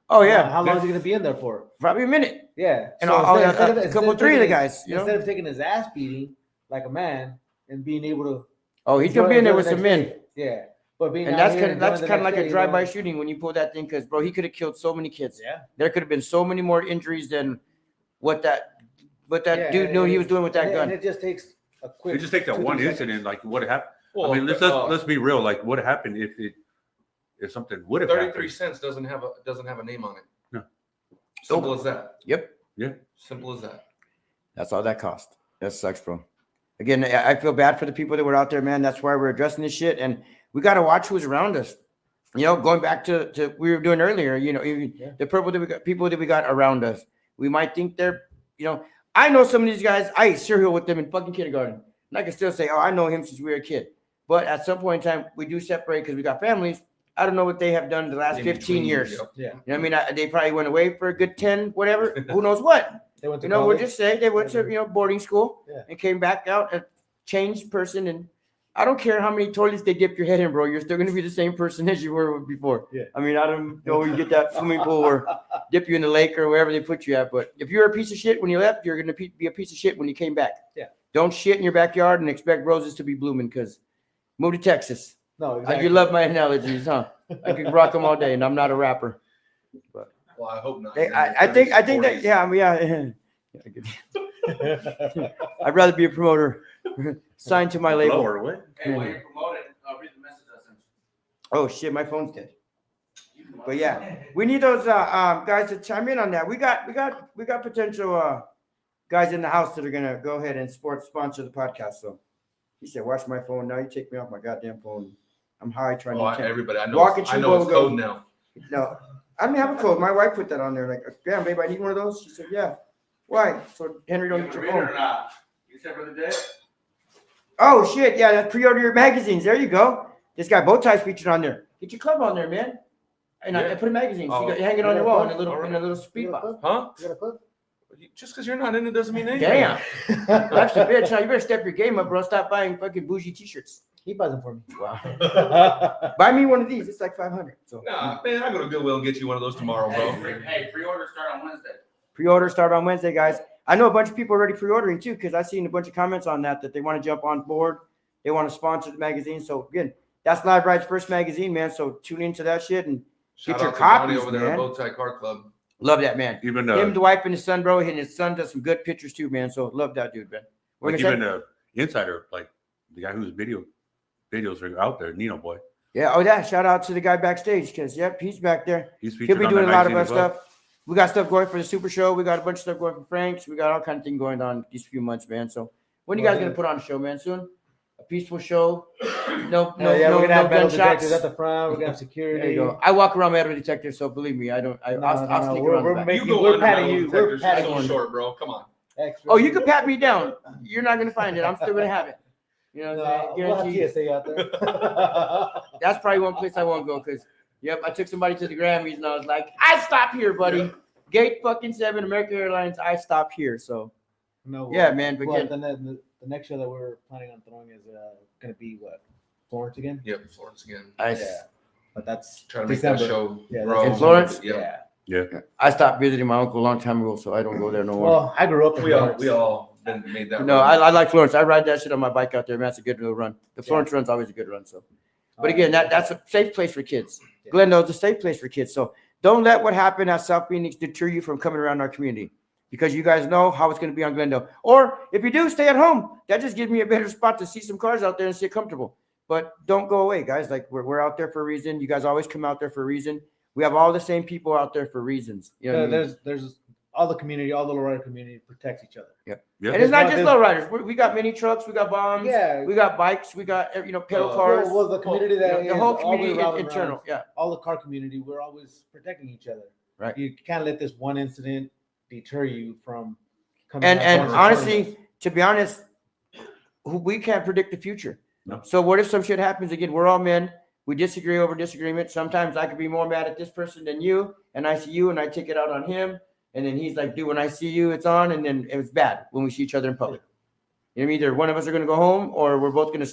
Oh yeah, How long is he gonna be in there for? probably a minute. Yeah, And so all instead a of couple, three of the taking guys, you instead know. of taking his ass beating like a man and being able to, Oh, he's gonna be in there with enjoy some the men. next day. Yeah, but being And out that's here kind of enjoying that's the kind of next like a day, drive-by shooting when you pull that thing, because bro, he could have killed so many kids. Yeah, There could have been so many more injuries than what that yeah, dude knew he was doing with that and gun. it just takes a quick. It just takes that 2-3 one seconds. incident, like what happened. Well, I mean, let's be real. Like, what happened if something would have 33 happened? cents doesn't have a name on it. No. Simple as that. Yep, Simple as that. that's all that cost. That sucks, bro. Again, I feel bad for the people that were out there, man. That's why we're addressing this shit, and we got to watch who's around us. You know, going back to we were doing earlier. You know, the people that we got around us. We might think they're, you know, I know some of these guys. I ate cereal with them in fucking kindergarten, and I can still say, oh, I know him since we were a kid. But at some point in time, we do separate because we got families. I don't know what they have done the last In 15 between, years. yep. Yeah, You know what I mean? They probably went away for a good 10, whatever. Who knows what? they went to You know, we'll college. just say they went to, you know, boarding school Yeah. and came back out a changed person. And I don't care how many toilets they dip your head in, bro. You're still going to be the same person as you were before. Yeah. I mean, I don't know you get that swimming pool or dip you in the lake or wherever they put you at. But if you're a piece of shit when you left, you're going to be a piece of shit when you came back. Yeah. Don't shit in your backyard and expect roses to be blooming, because move to Texas. No, exactly. You love my analogies, huh? I could rock them all day, and I'm not a rapper. Well, I hope not. I think that, yeah, I mean, yeah. I'd rather be a promoter. Signed to my label. Lower, what? Hey, while you're promoting, read the message I sent you. Oh shit, my phone's dead. But yeah, we need those guys to chime in on that. We got potential guys in the house that are gonna go ahead and sponsor the podcast. So he said, "Watch my phone now. You take me off my goddamn phone. I'm high trying to." Everybody, I know. Walk and I chew know it's logo. code now. No, I didn't have a code. My wife put that on there. Like, damn, babe, I need one of those. She said, "Yeah." Why? So Henry don't get your phone. Or not? You said for the day? Oh shit, yeah, that's pre-order your magazines. There you go. This guy Bowtie's featured on there. Get your club on there, man. And I put a magazine. So you hang it on your wall in a little speed box. Huh? You got a clip? Just because you're not in it doesn't mean anything. Damn. That's a bitch. Now you better step your game up, bro. Stop buying fucking bougie t-shirts. He buys them for me. Wow. Buy me one of these. It's like 500. So Nah, man, I go to Goodwill and get you one of those tomorrow, bro. Hey, pre-order start on Wednesday. pre-order start on Wednesday, guys. I know a bunch of people already pre-ordering too, because I've seen a bunch of comments on that they want to jump on board. They want to sponsor the magazine. So again, that's Live Ride's first magazine, man. So tune into that shit and Shout get your out to Donnie copies, over there at man. Bowtie Car Club. Love that, man. Even Him, the wife, and his son, bro. And his son does some good pictures too, man. So love that dude, man. What like you gonna even say? insider, like the guy whose videos are out there, Nino boy. Yeah. Oh yeah. Shout out to the guy backstage, because yep, he's back there. He's He'll featured be on doing a that lot of magazine our as well. stuff. We got stuff going for the Super Show. We got a bunch of stuff going for Frank's. We got all kinds of things going on these few months, man. So when you guys gonna put on a show, man? Soon? A peaceful show. No Yeah, we're gonna have metal gunshots. detectors at the front. We're gonna have security. There you go. I walk around metal detectors, so believe me, I'll sneak around the back. You go we're under patting metal you. We're detectors. I patting go you. short, bro. Come on. Oh, you can pat me down. You're not gonna find it. I'm still gonna have it. You know what I'm saying? We'll have Guarantee you. TSA out there. That's probably one place I won't go, because yep, I took somebody to the Grammys and I was like, I stop here, buddy. Gate fucking 7, American Airlines, I stop here. So No. yeah, man. But Well, again, the next show that we're planning on throwing is gonna be what? Florence again? Yep, Florence again. I But that's Trying to make December. that show Yeah, grow. in Florence? Yeah. I stopped visiting my uncle a long time ago, so I don't go there no more. Well, I grew up in We all Florence. been made that. No, run. I like Florence. I ride that shit on my bike out there, man. That's a good little run. The Florence run's always a good run. So, but again, that's a safe place for kids. Yeah. Glendale's a safe place for kids. So don't let what happened at South Phoenix deter you from coming around our community, because you guys know how it's going to be on Glendale. Or if you do, stay at home. That just gives me a better spot to see some cars out there and sit comfortable. But don't go away, guys. Like we're out there for a reason. You guys always come out there for a reason. We have all the same people out there for reasons. You know what I mean? There's all the community, all the Lowrider community protects each other. Yeah. And it's not just There's- lowriders. We got mini trucks, we got bombs, Yeah. we got bikes, we got pedal cars. Well, the community that the whole is all the way community around, internal. Yeah, all the car community, we're always protecting each other. Right. You can't let this one incident deter you from coming. and out for honestly, tournaments. to be honest, we can't predict the future. No. So what if some shit happens again? We're all men. We disagree over disagreement. Sometimes I could be more mad at this person than you, and I see you and I take it out on him. And then he's like, dude, when I see you, it's on. And then it's bad when we see each other in public. You know, either one of us are going to go home or we're both going to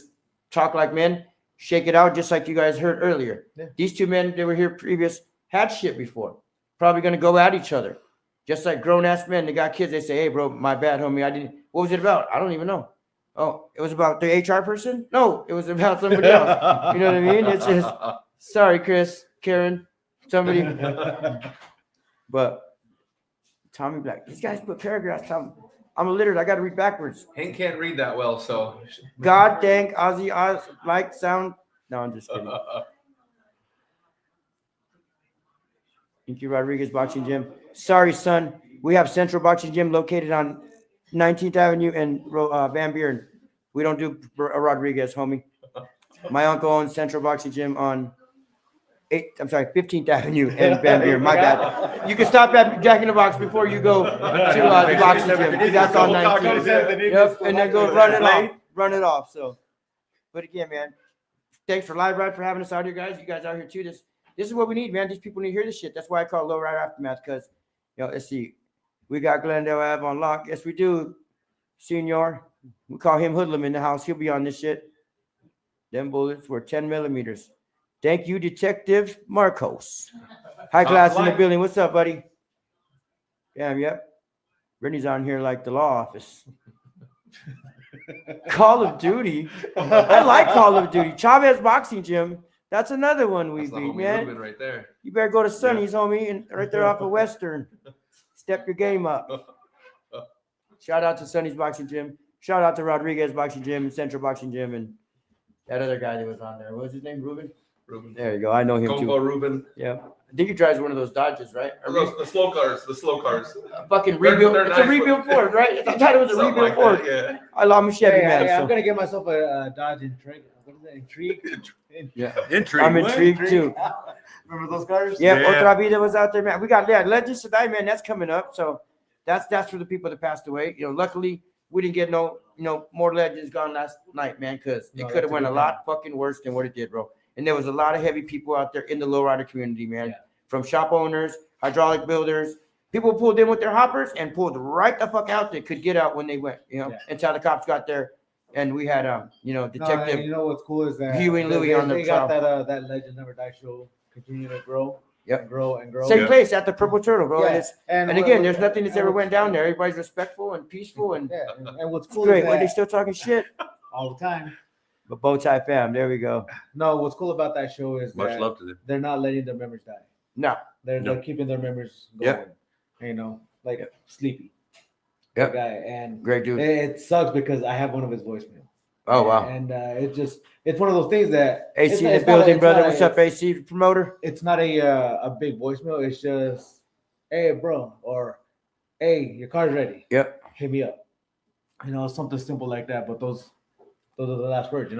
talk like men. shake it out, just like you guys heard earlier. Yeah. These two men, they were here previous, had shit before. Probably gonna go at each other. Just like grown ass men, they got kids. They say, "Hey, bro, my bad, homie. I didn't." What was it about? I don't even know. Oh, it was about the HR person? No, it was about somebody else. You know what I mean? It's just sorry, Chris, Karen, somebody. But Tommy Black, these guys put paragraphs. I'm illiterate. I got to read backwards. Hank can't read that well, so. God dang Ozzy Oz like sound. No, I'm just kidding. Thank you, Rodriguez Boxing Gym. Sorry, son. We have Central Boxing Gym located on 19th Avenue and Van Buren. We don't do Rodriguez, homie. My uncle owns Central Boxing Gym on 15th Avenue and Van Buren. My bad. You can stop at Jack in the Box before you go to the boxing gym. That's on 19th. Yep, and then go run it off. So, but again, man, thanks for Lowrider for having us out here, guys. You guys out here too. This is what we need, man. These people need to hear this shit. That's why I call it Lowrider Aftermath, because, let's see. We got Glendale Ave on lock. Yes, we do, Senior. We call him Hoodlum in the house. He'll be on this shit. Them bullets were 10 millimeters. Thank you, Detective Marcos. High class in the building. What's up, buddy? Damn, yep. Brittany's on here like the law office. Call of Duty. I like Call of Duty. Chavez Boxing Gym. That's another one we beat, man. Right there. You better go to Sonny's, homie, and right there off of Western. Step your game up. Shout out to Sonny's Boxing Gym. Shout out to Rodriguez Boxing Gym and Central Boxing Gym and that other guy that was on there. What was his name? Ruben? There you go. I know him Combo too. Ruben. Yeah. I think he drives one of those Dodges, right? The slow cars. The slow cars. Fucking rebuild. It's nice, a rebuild Ford, right? I thought it was a Something rebuild like Ford. that, yeah. I'm a Chevy man. Yeah, So. I'm gonna get myself a Dodge Intrigue. What is that? Intrigue? Yeah. Intrigue. I'm intrigued too. Remember those cars? Yeah, Yeah. Otra Vida was out there, man. We got Legends to Die, man. That's coming up. So that's for the people that passed away. Luckily we didn't get no more Legends gone last night, man, because it could have went a lot fucking worse than what it did, bro. And there was a lot of heavy people out there in the lowrider community, man. Yeah. From shop owners, hydraulic builders, people pulled in with their hoppers and pulled right the fuck out that could get out when they went, until the cops got there. And we had Detective. No, what's cool is that Hugh and Louie on the they got that Legend Never Die show continue to grow. Yep. And grow and grow. Same place at the Purple Turtle, bro. Yeah. And again, there's nothing that's ever went down there. Everybody's respectful and peaceful and and what's cool great. is Were they that still talking shit? all the time. But Bowtie fam, there we go. No, what's cool about that show is Much that love to them. they're not letting their memories die. No. They're keeping their memories going. Like Sleepy. Yep. Guy. And Great dude. it sucks because I have one of his voicemails. Oh wow. And it's one of those things that AC in the building, brother. What's up, AC promoter? It's not a big voicemail. It's just, hey, bro, or hey, your car's ready. Yep. Hit me up. Something simple like that. But those are the last words,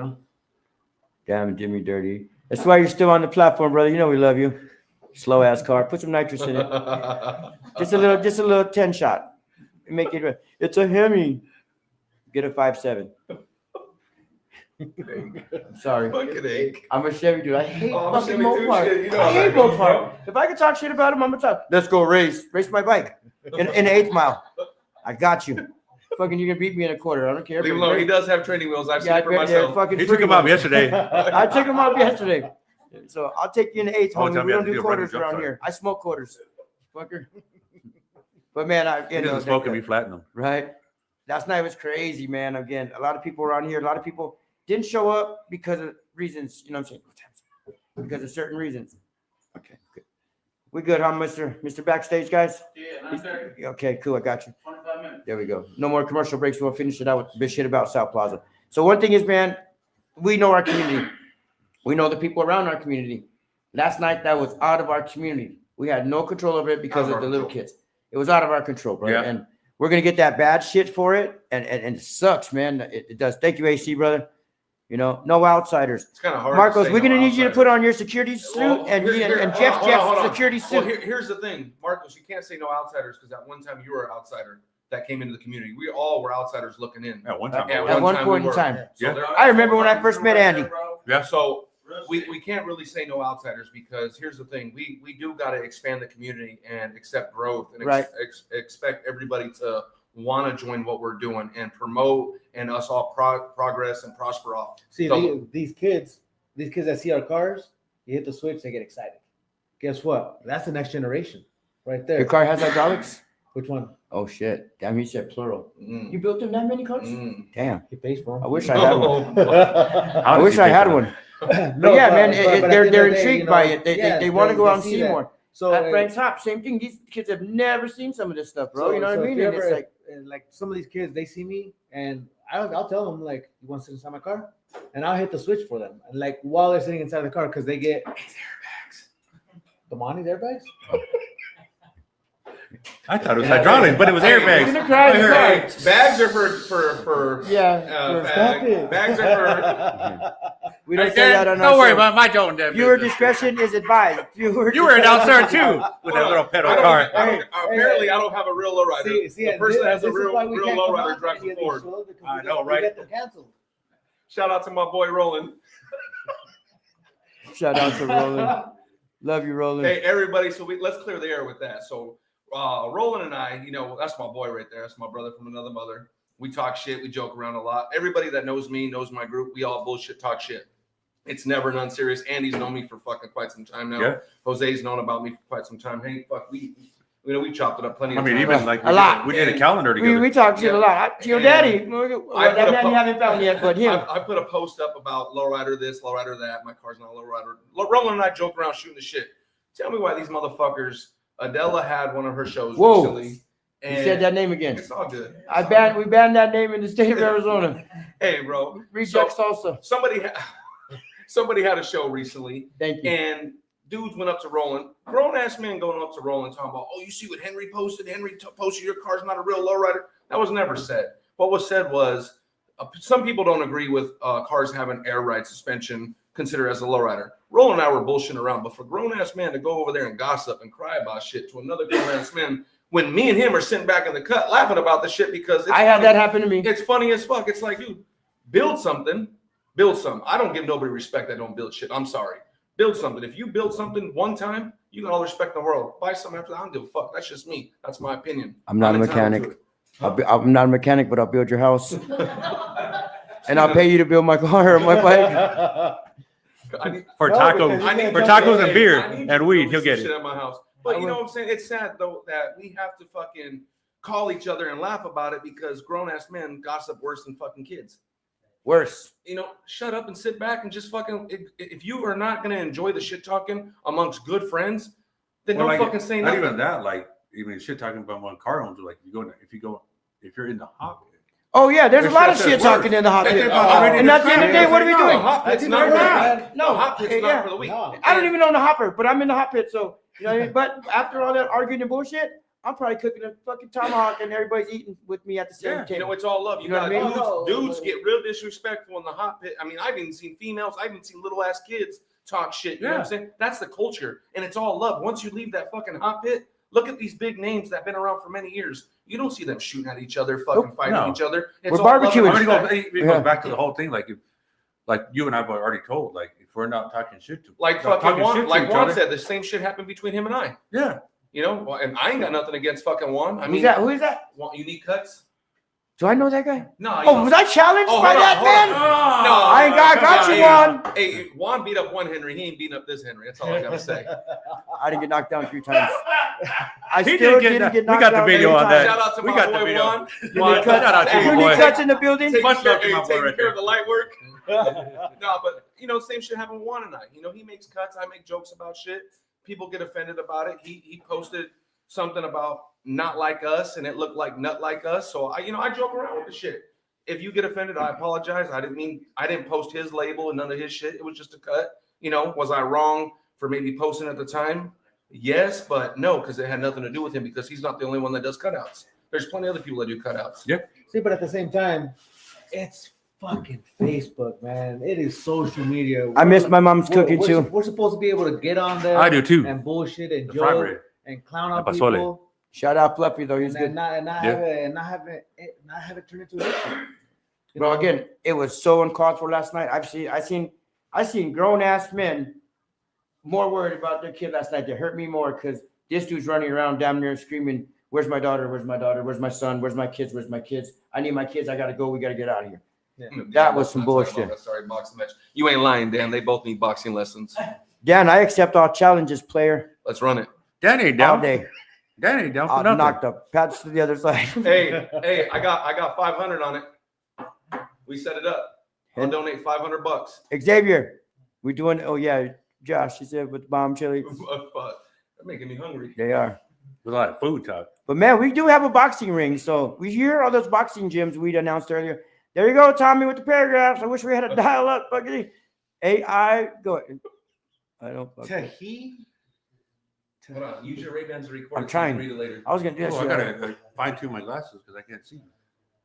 Damn, did me dirty. That's why you're still on the platform, brother. You know we love you. Slow ass car. Put some nitrous in it. Just a little 10 shot. Make it. It's a Hemi. Get a 5.7. I'm sorry. I'm a Chevy dude. I hate fucking Mopar. I hate Mopar. If I could talk shit about him, I'm gonna talk. Let's go race my bike in the 8th mile. I got you. Fucking, you can beat me in a quarter. I don't care. Leave him alone. He does have training wheels. I've seen it for myself. He took him out yesterday. I took him out yesterday. So I'll take you in the 8th, Oh, homie. tell We me don't how to do do a quarters running around jump here. I smoke quarters, fucker. But man, He doesn't smoke and be flattening them. right? Last night was crazy, man. Again, a lot of people around here. A lot of people didn't show up because of reasons. You know what I'm saying? Because of certain reasons. Okay, good. We good, huh, Mr. Backstage, guys? Yeah, 9:30. Okay, cool. I got you. 25 minutes. There we go. No more commercial breaks. We'll finish it out with this shit about South Plaza. So one thing is, man, we know our community. We know the people around our community. Last night, that was out of our community. We had no control over it because of the little kids. It was out of our control, brother. Yeah. And we're going to get that bad shit for it. And it sucks, man. It does. Thank you, AC, brother. No outsiders. It's kind of hard. Marcos, we're going to need you to put on your security suit and Jeff's hold on. security suit. Well, here's the thing, Marcos, you can't say no outsiders because at one time you were an outsider that came into the community. We all were outsiders looking in. At one time. At one point in time. So Yeah. I remember when I first met Andy. Yeah. So we can't really say no outsiders because here's the thing. We do got to expand the community and accept growth and Right. expect everybody to want to join what we're doing and promote and us all progress and prosper off. See, So- these kids, these kids that see our cars, you hit the switch, they get excited. Guess what? That's the next generation, right there. Your car has hydraulics? Which one? Oh shit! Damn, he said plural. Mm. You built them that many cars? Mm. Damn. He pays for 'em. I wish I had one. I How does wish he I pay had for one. that? But yeah, man, but at the they're end of the day, intrigued you know, by it. They yeah, want to go they out and see see that. more. So At Frank's Hop, same thing. These kids have never seen some of this stuff, bro. You know what I if mean? you And it's ever- like, some of these kids, they see me, and I'll tell them like, "You want to sit inside my car?" And I'll hit the switch for them, and like while they're sitting inside the car, because they get the Monty's airbags. I thought it was hydraulic, but it was you're airbags. gonna cry in the car. Hey, bags are for Yeah. bags are We don't say that on our Don't worry show. about my Joe and Deb. Viewer discretion is advised. You were downstairs too with that little pedal car. Apparently, I don't have a real lowrider. See, The person that has a this is real why we can't come lowrider on drives any a of these Ford. shows, because I we know, get- we right? get them canceled. Shout out to my boy Roland. Shout out to Roland. Love you, Roland. Hey, everybody. So let's clear the air with that. So Roland and I, that's my boy right there. That's my brother from another mother. We talk shit. We joke around a lot. Everybody that knows me knows my group. We all bullshit talk shit. It's never none serious. Andy's known me for fucking quite some time now. Yeah. Jose's known about me for quite some time. Hey, fuck, we chopped it up plenty I of mean, times. even like A lot. we did a calendar together. We talk shit a lot. To your daddy. Well, I that put a man po- you haven't found yet, but him. I put a post up about lowrider this, lowrider that. My car's not a lowrider. Roland and I joke around shooting the shit. Tell me why these motherfuckers. Adela had one of her shows Whoa. recently. You And said that name again. It's all good. We banned that name in the state of Arizona. Hey, bro. Reject salsa. Somebody had a show recently, Thank you. and dudes went up to Roland. Grown ass man going up to Roland talking about, oh, you see what Henry posted? Henry posted your car's not a real lowrider. That was never said. What was said was some people don't agree with cars having air ride suspension considered as a lowrider. Roland and I were bullshitting around, but for grown ass man to go over there and gossip and cry about shit to another grown ass man when me and him are sitting back in the cut laughing about the shit because I had that happen to me. It's funny as fuck. It's like, dude, build something. Build something. I don't give nobody respect that don't build shit. I'm sorry. Build something. If you build something one time, you got all the respect in the world. Buy something after that. I don't give a fuck. That's just me. That's my opinion. I'm not a entitled mechanic. to it. I'm not a mechanic, but I'll build your house. And I'll pay you to build my car or my bike. For No, tacos, because you can't for come tacos in. and beer I need you and to weed, build he'll some get shit it. at my house. But you know what I'm saying? It's sad though that we have to fucking call each other and laugh about it because grown ass men gossip worse than fucking kids. Worse. Shut up and sit back and just fucking. If you are not gonna enjoy the shit talking amongst good friends, then Well, don't like, fucking say not nothing. even that, like even shit talking about one car owns, like if you're in the hot pit. Oh yeah, there's a There's lot of shit shit that's talking worse. in the hot pit. Already And at the end of the day, what are we No, doing? hot pit's That's not for the not weak. No, hot pit's yeah. not for the weak. No. I don't even own a hopper, but I'm in the hot pit, so you know what I mean? But after all that arguing and bullshit, I'm probably cooking a fucking tomahawk and everybody's eating with me at the same Yeah, You table. know, it's all love. You You know got what I mean? dudes get real disrespectful in the hot pit. I mean, I've even seen females, I've even seen little ass kids talk shit. You know what I'm saying? That's the culture, and it's all love. Once you leave that fucking hot pit, look at these big names that've been around for many years. You don't see them shooting at each other, fucking fighting No. each other. It's We're all love and barbecuing. I mean, respect. it goes back to the whole thing, like you and I have already told, like if we're not talking shit to, Like not fucking talking Juan, shit to like each Juan other. said, the same shit happened between him and I. Yeah, And I ain't got nothing against fucking Juan. I Who's mean, that? Who is that? Unique cuts. Do I know that guy? No. Oh, was I challenged by that man? No, I ain't got you, Juan. Hey, Juan beat up one Henry. He ain't beating up this Henry. That's all I gotta say. I didn't get knocked down 3 times. I He still didn't didn't get get that. We knocked got the down video any on time. that. Shout out to We my got the boy video. Juan. Juan, Unique shout out to you, Unique boy. cuts in the building. Taking Much love to care, my boy taking right care there. of the light work. No, but same shit happened with Juan and I. He makes cuts. I make jokes about shit. People get offended about it. He posted something about not like us, and it looked like nut like us. So I joke around with the shit. If you get offended, I apologize. I didn't post his label and none of his shit. It was just a cut. Was I wrong for maybe posting at the time? Yes, but no, because it had nothing to do with him because he's not the only one that does cutouts. There's plenty of other people that do cutouts. Yeah. See, but at the same time, it's fucking Facebook, man. It is social media. I miss my mom's cooking too. We're supposed to be able to get on there. I do too. And bullshit and The fry joke bread. and clown on The pozole. people. Shout out Fluffy though. He's And good. not Yeah. have it turn into an issue. You Bro, know? again, it was so uncalled for last night. I seen grown ass men more worried about their kid last night. They hurt me more because this dude's running around damn near screaming, "Where's my daughter? Where's my daughter? Where's my son? Where's my kids? Where's my kids? I need my kids. I gotta go. We gotta get out of here." That was some let's not talk about bullshit. that. Sorry, boxing match. You ain't lying, Dan. They both need boxing lessons. Dan, I accept all challenges, player. Let's run it. Danny ain't All down. day. Danny ain't down for I'll nothing. knock the pats to the other side. Hey, I got 500 on it. We set it up. I'll donate $500. Xavier, we doing? Oh yeah, Josh. He said with bomb chili. They're making me hungry. They are. There's a lot of food talk. But man, we do have a boxing ring. So we hear all those boxing gyms we announced earlier. There you go, Tommy, with the paragraphs. I wish we had a dial up fucking AI. Go ahead. I don't. Hold on. Use your Ray-Bans to record. I'm trying. Read it later. I was gonna do this. Oh, I gotta fine tune my glasses because I can't see.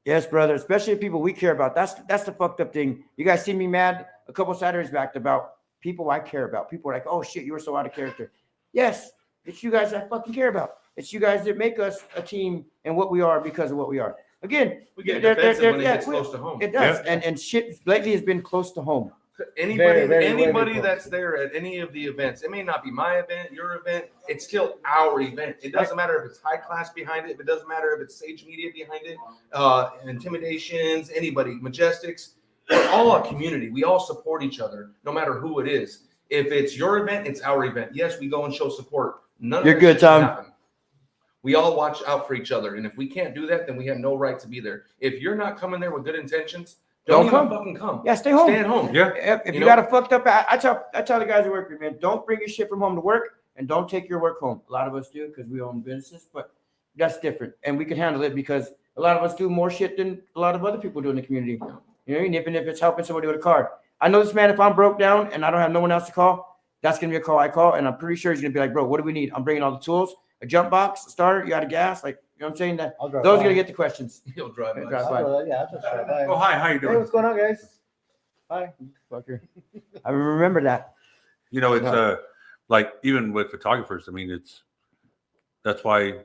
Yes, brother. Especially people we care about. That's the fucked up thing. You guys see me mad a couple Saturdays back about people I care about. People are like, "Oh shit, you were so out of character." Yes, it's you guys I fucking care about. It's you guys that make us a team and what we are because of what we are. Again, We get defensive when it gets close to home. it does, and shit lately has been close to home. Anybody, Very anybody close. that's there at any of the events, it may not be my event, your event, it's still our event. It doesn't matter if it's high class behind it. It doesn't matter if it's Sage Media behind it, Intimidations, anybody, Majestics. We're all a community. We all support each other, no matter who it is. If it's your event, it's our event. Yes, we go and show support. None of You're that good, shit should Tom. happen. We all watch out for each other, and if we can't do that, then we have no right to be there. If you're not coming there with good intentions, don't even fucking come. Yeah, stay home. Stay at home. Yeah. If You you, know? got a fucked up, I tell the guys that work with me, man, don't bring your shit from home to work, and don't take your work home. A lot of us do because we own businesses, but that's different, and we can handle it because a lot of us do more shit than a lot of other people do in the community. You know, and even if it's helping somebody with a car. I know this man. If I'm broke down and I don't have no one else to call, that's gonna be a call I call, and I'm pretty sure he's gonna be like, "Bro, what do we need? I'm bringing all the tools, a jump box, a starter, you got a gas, like you know what I'm saying." That I'll drive those are by. gonna get the questions. He'll drive by. Drive by. I'll just drive by. Oh, hi, how you Hey, doing? what's going on, guys? Hi. Fucker. I remember that. You know, it's Yeah. like even with photographers. I mean, that's why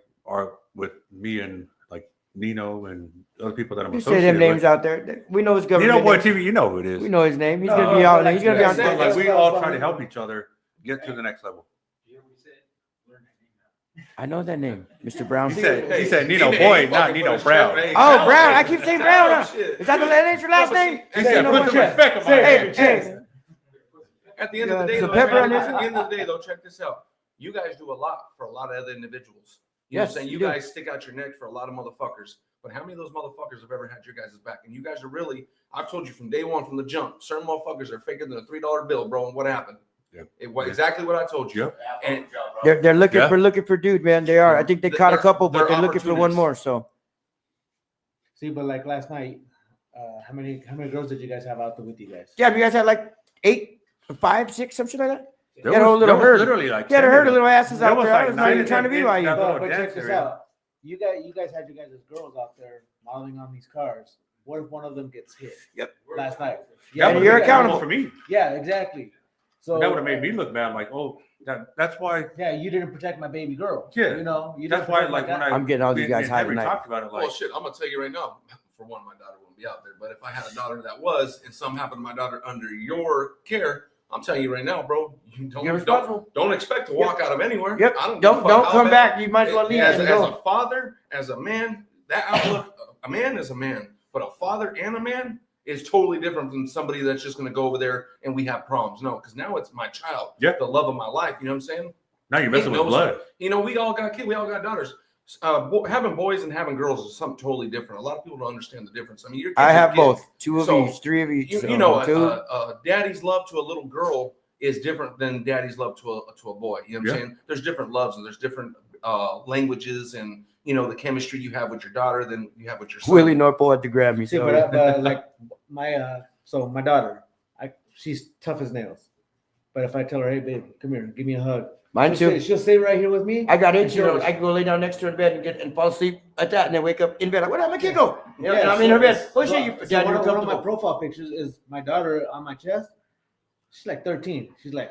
with me and like Nino and other people that I'm You say associated them names with. out there. We know his government. Nino Boy name. TV, you know who it is. We know his name. He's No, gonna be out. but He's gonna be like- on. Yeah, Like we all try to help each other get to the next level. I know that name, Mr. Brown. He said Nino Boy, not Nino Brown. Oh, Brown. I keep saying Brown. Is that that's your last name? He said, Nino put some Brown. respect on my Hey, name. hey. At the end of the day, Some though, pepper on at this? the end of the day, though, check this out. You guys do a lot for a lot of other individuals. You know what Yes, I'm saying? you You do. guys stick out your neck for a lot of motherfuckers. But how many of those motherfuckers have ever had your guys' back? And you guys are really, I've told you from day one, from the jump, certain motherfuckers are faker than a $3 bill, bro. And what happened? Yeah. It was exactly what I told you. Yeah. And They're looking Yeah. for dude, man. They are. I think they caught a They're- couple, but they're they're looking for one opportunities. more. So See, but like last night, how many girls did you guys have out there with you guys? yeah, you guys had like 8, 5, 6, some shit like that. There Get a whole was little herd. literally like Yeah, 10 a herd of of little asses There out was there. I like was not even 9 trying to be by you. that little But check dance this area. out. You guys had your guys' girls out there modeling on these cars. What if one of them gets hit? Yep. Last night. That And would you're be accountable. for me. Yeah, exactly. So That would have made me look bad. Like, oh, that's why. yeah, you didn't protect my baby girl. Yeah. You know, you That's didn't why, protect my like, when guy. I'm getting all me these guys and high Henry tonight. talked about it, like, well, shit, I'm gonna tell you right now. For one, my daughter wouldn't be out there. But if I had a daughter that was, and something happened to my daughter under your care, I'm telling you right now, bro. You You're responsible. don't expect to walk out of anywhere. Yep. I don't Don't give a fuck how come bad- back. You might as well leave As and a go. father, as a man, that outlook, a man is a man, but a father and a man is totally different from somebody that's just going to go over there and we have problems. No, because now it's my child, Yeah. the love of my life. You know what I'm saying? now you're messing He with knows blood. it. You know, we all got kids, we all got daughters. Having boys and having girls is something totally different. A lot of people don't understand the difference. I mean, your kids I are have kids. both. 2 of So, each, 3 of each. You, so you know, two. daddy's love to a little girl is different than daddy's love to a boy. You know what I'm Yeah. saying? There's different loves and there's different languages and you know the chemistry you have with your daughter than you have with your son. Willie Norpo had to grab me. See, So but like my daughter, she's tough as nails. But if I tell her, hey babe, come here, give me a hug. mine too. She'll stay right here with me. I got and itchy. she'll- I can go lay down next to her in bed and fall asleep like that, and then wake up in bed like, "Where did my kid go?" You know, and I'm in her bed. Oh shit, you So dad, one you're of my comfortable. profile pictures is my daughter on my chest. She's like 13. She's like,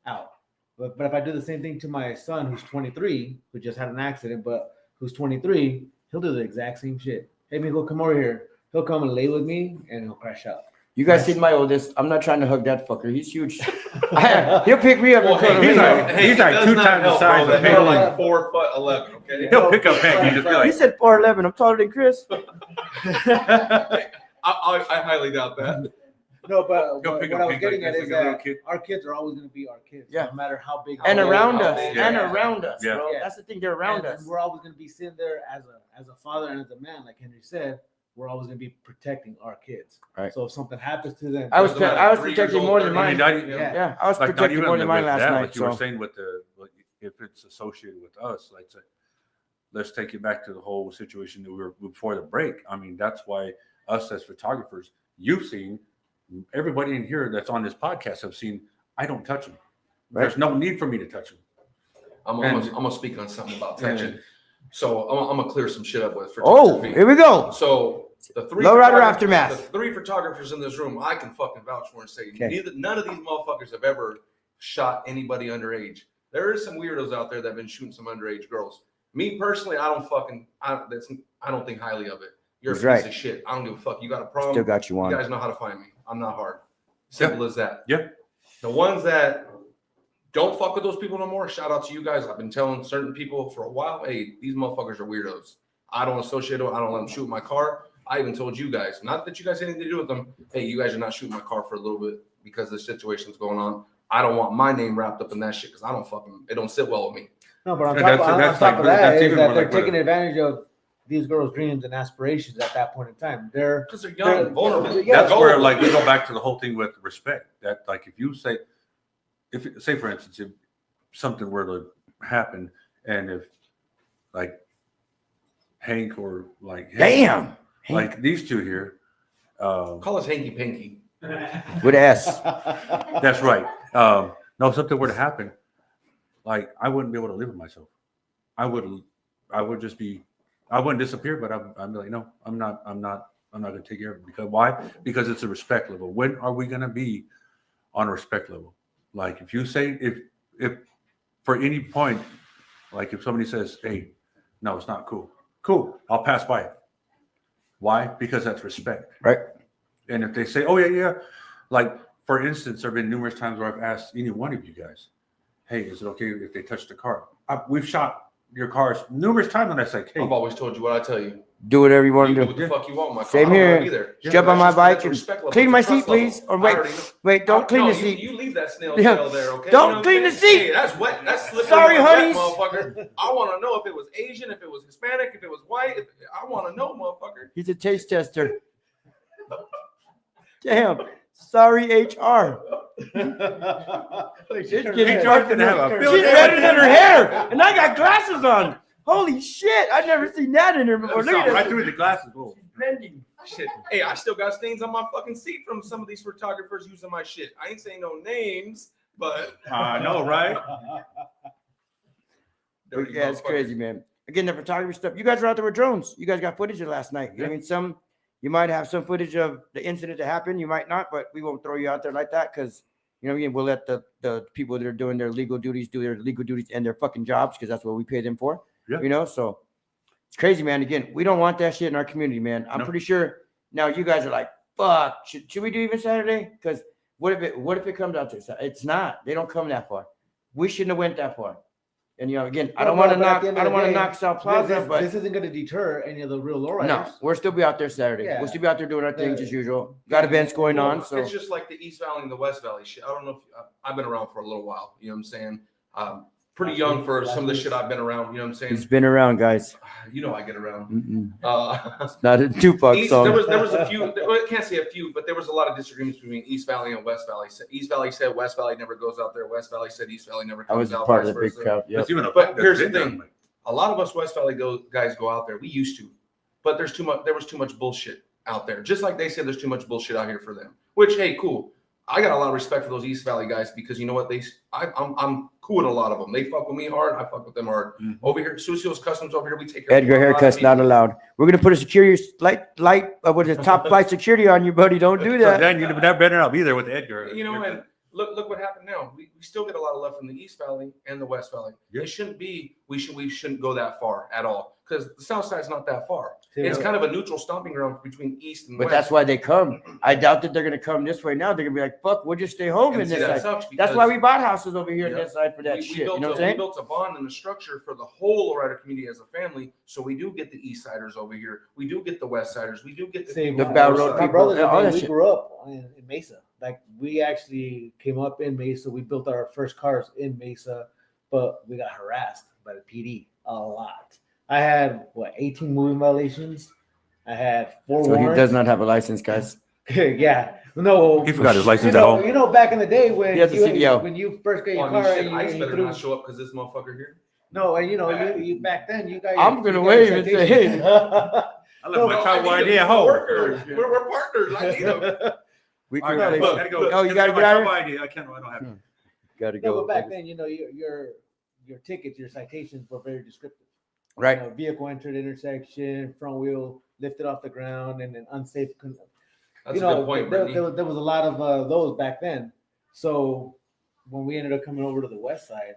out. But if I do the same thing to my son, who's 23, who just had an accident, but who's 23, he'll do the exact same shit. Hey, Miguel, come over here. He'll come and lay with me, and he'll crash out. You guys seen my oldest? I'm not trying to hug that fucker. He's huge. He'll pick me up. Well, and cuddle hey, me. he's like- hey, he's it like does 2 not times the help, size bro, of that they're me. like 4'11", okay? He'll pick up Hank and just be He like, said 4'11". I'm taller than Chris. I I highly doubt that. No, but Go what pick I a was pig getting like at this, is like a little that kid. our kids are always going to be our kids, Yeah. no matter how big. And How around big- us, how big- and yeah. around us, Yeah. bro. Yeah. That's the thing. They're around and us. we're always going to be sitting there as a father and as a man, like Henry said. We're always going to be protecting our kids. Right. So if something happens to them, I was Doesn't matter, I was 3 years protecting old, more than 30, I mean, mine. not, yeah. Yeah, I was like not protecting even more than with mine last that, night. what you were So saying with if it's associated with us, like let's take it back to the whole situation that we were before the break. I mean, that's why us as photographers, you've seen, everybody in here that's on this podcast have seen, I don't touch them. Right. There's no need for me to touch them. I'm gonna speak on something about touching. Yeah. So I'm gonna clear some shit up with oh, photography. here we go. So the three Lowrider photographers- Aftermath. The 3 photographers in this room, I can fucking vouch for and say Okay. none of these motherfuckers have ever shot anybody underage. There is some weirdos out there that have been shooting some underage girls. Me personally, I don't think highly of it. You're He's a piece right. of shit. I don't give a fuck. You got a problem. Still got you You on. guys know how to find me. I'm not hard. Simple as that. Yeah. The ones that don't fuck with those people no more, shout out to you guys. I've been telling certain people for a while, hey, these motherfuckers are weirdos. I don't associate them. I don't let them shoot my car. I even told you guys, not that you guys had anything to do with them, hey, you guys are not shooting my car for a little bit because the situation's going on. I don't want my name wrapped up in that shit because I don't fucking, it don't sit well with me. no, but on And top, that's- on that's top like- of that that's is even that more they're like what taking advantage of these girls' dreams and aspirations at that point in time. They're Because they're young, vulnerable. Yeah, That's where, like, we go back to the whole thing with respect. That, like, if you say, say for instance, if something were to happen, and if, like, Hank or like, Damn. like these two here, Call us Hanky Panky. With an S. that's right. No, if something were to happen, like, I wouldn't be able to live with myself. I would just be, I wouldn't disappear, but I'm like, no, I'm not going to take care of it. Because why? Because it's a respect level. When are we going to be on a respect level? Like, if you say, if for any point, like if somebody says, hey, no, it's not cool. Cool. I'll pass by it. Why? Because that's respect. Right. And if they say, oh, yeah, like, for instance, there have been numerous times where I've asked any one of you guys, hey, is it okay if they touch the car? We've shot your cars numerous times, and I say, hey, I've always told you what I tell you. Do whatever you want You to do do. what the fuck you want, my car. Same I don't here. know either. Jump on my That's bike just and respect level. clean It's my a trust seat, please. level. Or I wait, already know. wait, don't clean No, the seat. You leave that snail Yeah. trail there, okay? Don't You know clean what the I'm saying? seat. Hey, that's wet. That's slippery. Sorry, and wet, honeys. motherfucker. I want to know if it was Asian, if it was Hispanic, if it was white. I want to know, motherfucker. He's a taste tester. Damn. Sorry, HR. She's She's HR getting can have a field She's day. redder than her hair, and I got glasses on. Holy shit! I've never seen that in her before. Look at right this. through the glasses. Whoa. Blending. Shit. Hey, I still got stains on my fucking seat from some of these photographers using my shit. I ain't saying no names, but I know, right? dirty Yeah, it's motherfuckers. crazy, man. Again, the photography stuff. You guys were out there with drones. You guys got footage of last night. I mean, you might have some footage of the incident that happened. You might not, but we won't throw you out there like that because, you know, again, we'll let the people that are doing their legal duties do their legal duties and their fucking jobs because that's what we pay them for. Yeah. You know, so it's crazy, man. Again, we don't want that shit in our community, man. I'm No. pretty sure now you guys are like, fuck, should we do even Saturday? Because what if it comes out to Saturday? It's not. They don't come that far. We shouldn't have went that far. And, you know, again, I don't want to knock South Plaza, but this isn't going to deter any of the real lowriders. no, we'll still be out there Saturday. Yeah. We'll still be out there doing our things as usual. Got events going on, so It's just like the East Valley and the West Valley shit. I don't know if I've been around for a little while. You know what I'm saying? Pretty young for some of the shit I've been around. You know what I'm saying? it's been around, guys. You know I get around. Mm-mm. It's not a Tupac East, song. there was a few. Well, I can't say a few, but there was a lot of disagreements between East Valley and West Valley. East Valley said West Valley never goes out there. West Valley said East Valley never I was comes a out. part of vice the big versa. crowd. Yep. That's even a But fact that's here's the been done, thing. like, A lot of us West Valley guys go out there. We used to, but there's too much. There was too much bullshit out there. Just like they said, there's too much bullshit out here for them. Which, hey, cool. I got a lot of respect for those East Valley guys because you know what? I'm cool with a lot of them. They fuck with me hard. I fuck with them hard. Mhm. Over here, Susio's Customs over here, we take care Edgar of a lot of haircuts not people. allowed. We're gonna put a security what is it, top flight security on you, buddy. Don't do So that. then you better not be there with Edgar. You know, and look what happened now. We still get a lot of love from the East Valley and the West Valley. Yeah. It shouldn't be. We shouldn't go that far at all. because the south side's not that far. Yeah. It's kind of a neutral stomping ground between east and But west. that's why they come. I doubt that they're gonna come this way now. They're gonna be like, fuck, we'll just stay home And in see, this that side. sucks That's why because- we bought houses over here on Yeah. this side for that we shit. built You know what I'm we saying? built a bond and a structure for the whole Lowrider community as a family. So we do get the east siders over here. We do get the west siders. We do get the Same The with Bell my Road my people, brothers. yeah, all I mean, that we shit. grew up in Mesa. Like we actually came up in Mesa. We built our first cars in Mesa, but we got harassed by the PD a lot. I had 18 moving violations. I had 4 So he warrants. does not have a license, guys. Yeah, no. He forgot his license you at know, home. You know, back in the day when He has a CDL. when you first get your Oh, car shit, and I you better threw, not show up because this motherfucker here. no, and you know, you back then you got. I'm gonna you got wave your and say, citation. hey. I left my travel ID at home. We're partners. I need him. We All can right, replace guys, it. gotta go. Oh, you gotta my get out of travel here? ID. I don't have it. Gotta No, go. but back then, you know, your tickets, your citations were very descriptive. Right. You know, vehicle entered intersection, front wheel lifted off the ground, and an unsafe. That's You know, a good point, there, Brittany. there was a lot of those back then. So when we ended up coming over to the west side,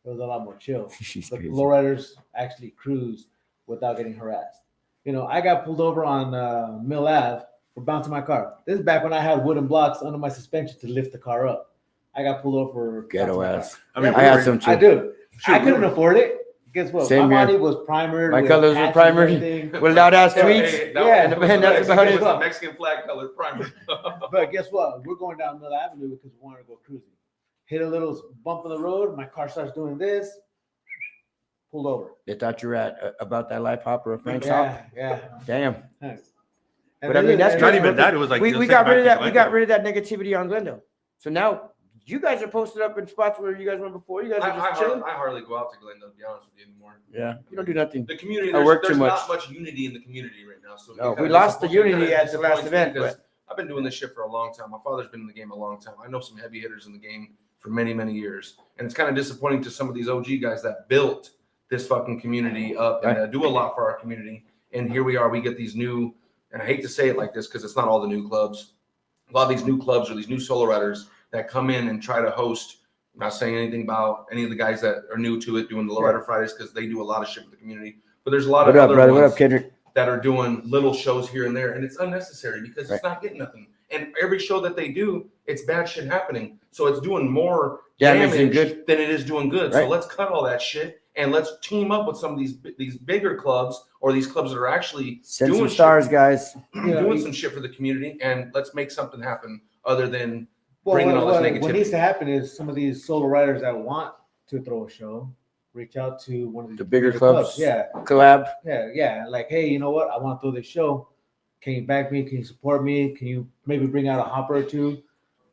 it was a lot more chill. She's The crazy. lowriders actually cruised without getting harassed. You know, I got pulled over on Mill Ave for bouncing my car. This is back when I had wooden blocks under my suspension to lift the car up. I got pulled over for Ghetto bouncing my ass. car. I mean, I had some too. I do. Shoot, I couldn't afford it. Guess what? Same my here. body was primered. My with colors were patches and primered. everything. With loud ass Yeah, tweets. Hey, Yeah, that was man, that's Mexican- about it it. was a Mexican flag color primer. But guess what? We're going down Mill Avenue because we wanted to go cruising. Hit a little bump in the road. My car starts doing this. Pulled over. They thought you were at About That Life Hopper of Frank's Hop. Yeah. Damn. And But I mean, that's Not crazy. even that. It was like we just got back rid of to that. We got Glendale. rid of that negativity on Glendale. So now you guys are posted up in spots where you guys were before. You guys I are just chilling. hardly go out to Glendale, to be honest with you anymore. Yeah, you don't do nothing. The community, I there's, work too there's much. not much unity in the community right now. So it No, we kinda lost the disappoints- it unity kinda at the last disappoints me event, because but- I've been doing this shit for a long time. My father's been in the game a long time. I know some heavy hitters in the game for many, many years. And it's kind of disappointing to some of these OG guys that built this fucking community up and do a lot for our community. And here we are, we get these new, and I hate to say it like this because it's not all the new clubs. A lot of these new clubs or these new solo riders that come in and try to host. I'm not saying anything about any of the guys that are new to it doing the Lowrider Fridays because they do a lot of shit with the community. But there's a lot What of up, other brother? What ones up, Kendrick? that are doing little shows here and there, and it's unnecessary because it's not getting nothing. And every show that they do, it's bad shit happening. So it's doing more Damage damage than good. than it is doing good. Right. So let's cut all that shit and let's team up with some of these bigger clubs or these clubs that are actually Send doing some shit- stars, guys. doing some shit for the community, and let's make something happen other than bringing all this what negativity. needs to happen is some of these solo riders that want to throw a show reach out to one of these The bigger clubs. Yeah, Collab. yeah. Like, hey, you know what? I want to throw this show. Can you back me? Can you support me? Can you maybe bring out a hopper or two?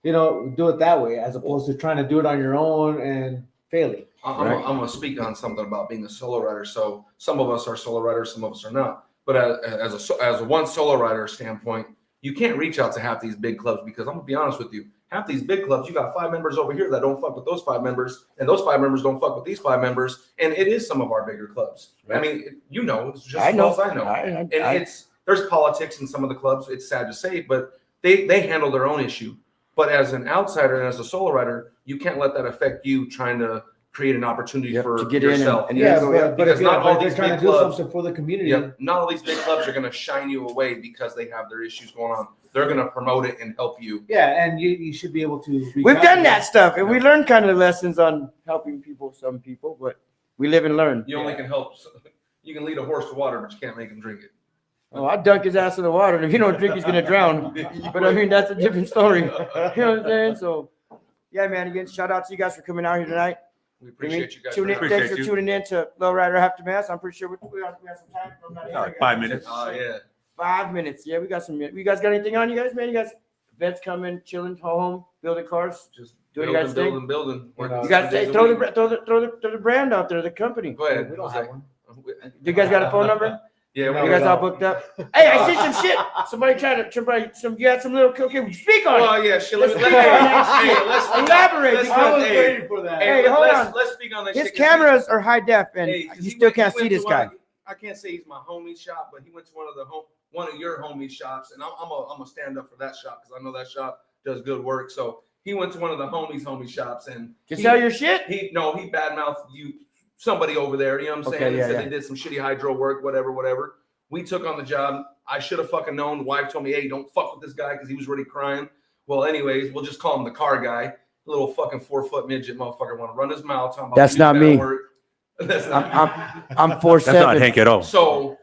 You know, do it that way as opposed to trying to do it on your own and failing. I'm going to speak on something about being a solo rider. So some of us are solo riders, some of us are not. But as a one solo rider standpoint, you can't reach out to half these big clubs because I'm going to be honest with you. Half these big clubs, you got 5 members over here that don't fuck with those 5 members, and those 5 members don't fuck with these 5 members. And it is some of our bigger clubs. Right. I mean, you know, it's just I as well know. as I know. And there's politics in some of the clubs. It's sad to say, but they handle their own issue. But as an outsider and as a solo rider, you can't let that affect you trying to create an opportunity Yep, for to get in yourself. and Yeah, go, but because if not all they're these trying big to do clubs- something for the community. Yep. Not all these big clubs are going to shine you away because they have their issues going on. They're going to promote it and help you. Yeah, and you should be able to. reach We've out done to that them. stuff, and we learned kind of lessons on helping people, some people, but we live and learn. You only can help. You can lead a horse to water, but you can't make him drink it. Oh, I'll dunk his ass in the water, and if you don't drink, he's gonna drown. But I mean, that's a different story. You know what I'm saying? So, yeah, man. Again, shout out to you guys for coming out here tonight. We appreciate you guys. Tune in, for thanks Appreciate for you. tuning in to Lowrider Aftermath. I'm pretty sure we have some time. I'm not Like 5 minutes. Oh yeah. 5 minutes. Yeah, we got some. You guys got anything on you guys, man? You guys events coming, chilling, home, building cars. Just Doing building, you guys thing? building. You guys say, throw the brand out there, the company. Go ahead. We don't have one. You guys got a phone number? Yeah, No, You we guys all booked up? Hey, I see some shit. Somebody you had some little okay. Speak on it. Well, yeah, shit. Let's elaborate. waiting for that. Hey, hold on. Let's speak on that. His shit, 'cause cameras are high def, and Hey, 'cause you he still went- can't he see went this to guy. I can't say he's my homie shop, but he went to one of your homie shops, and I'm a stand up for that shop because I know that shop does good work. So he went to one of the homie shops, and To he- sell your shit? he badmouthed you somebody over there, you know what I'm saying? Okay, They yeah, said yeah. they did some shitty hydro work, whatever. We took on the job. I should have fucking known. The wife told me, hey, don't fuck with this guy because he was already crying. Well, anyways, we'll just call him the car guy. Little fucking 4-foot midget motherfucker want to run his mouth. Talking about That's not me. work. That's not I'm 4'7". That's not Hank at all. So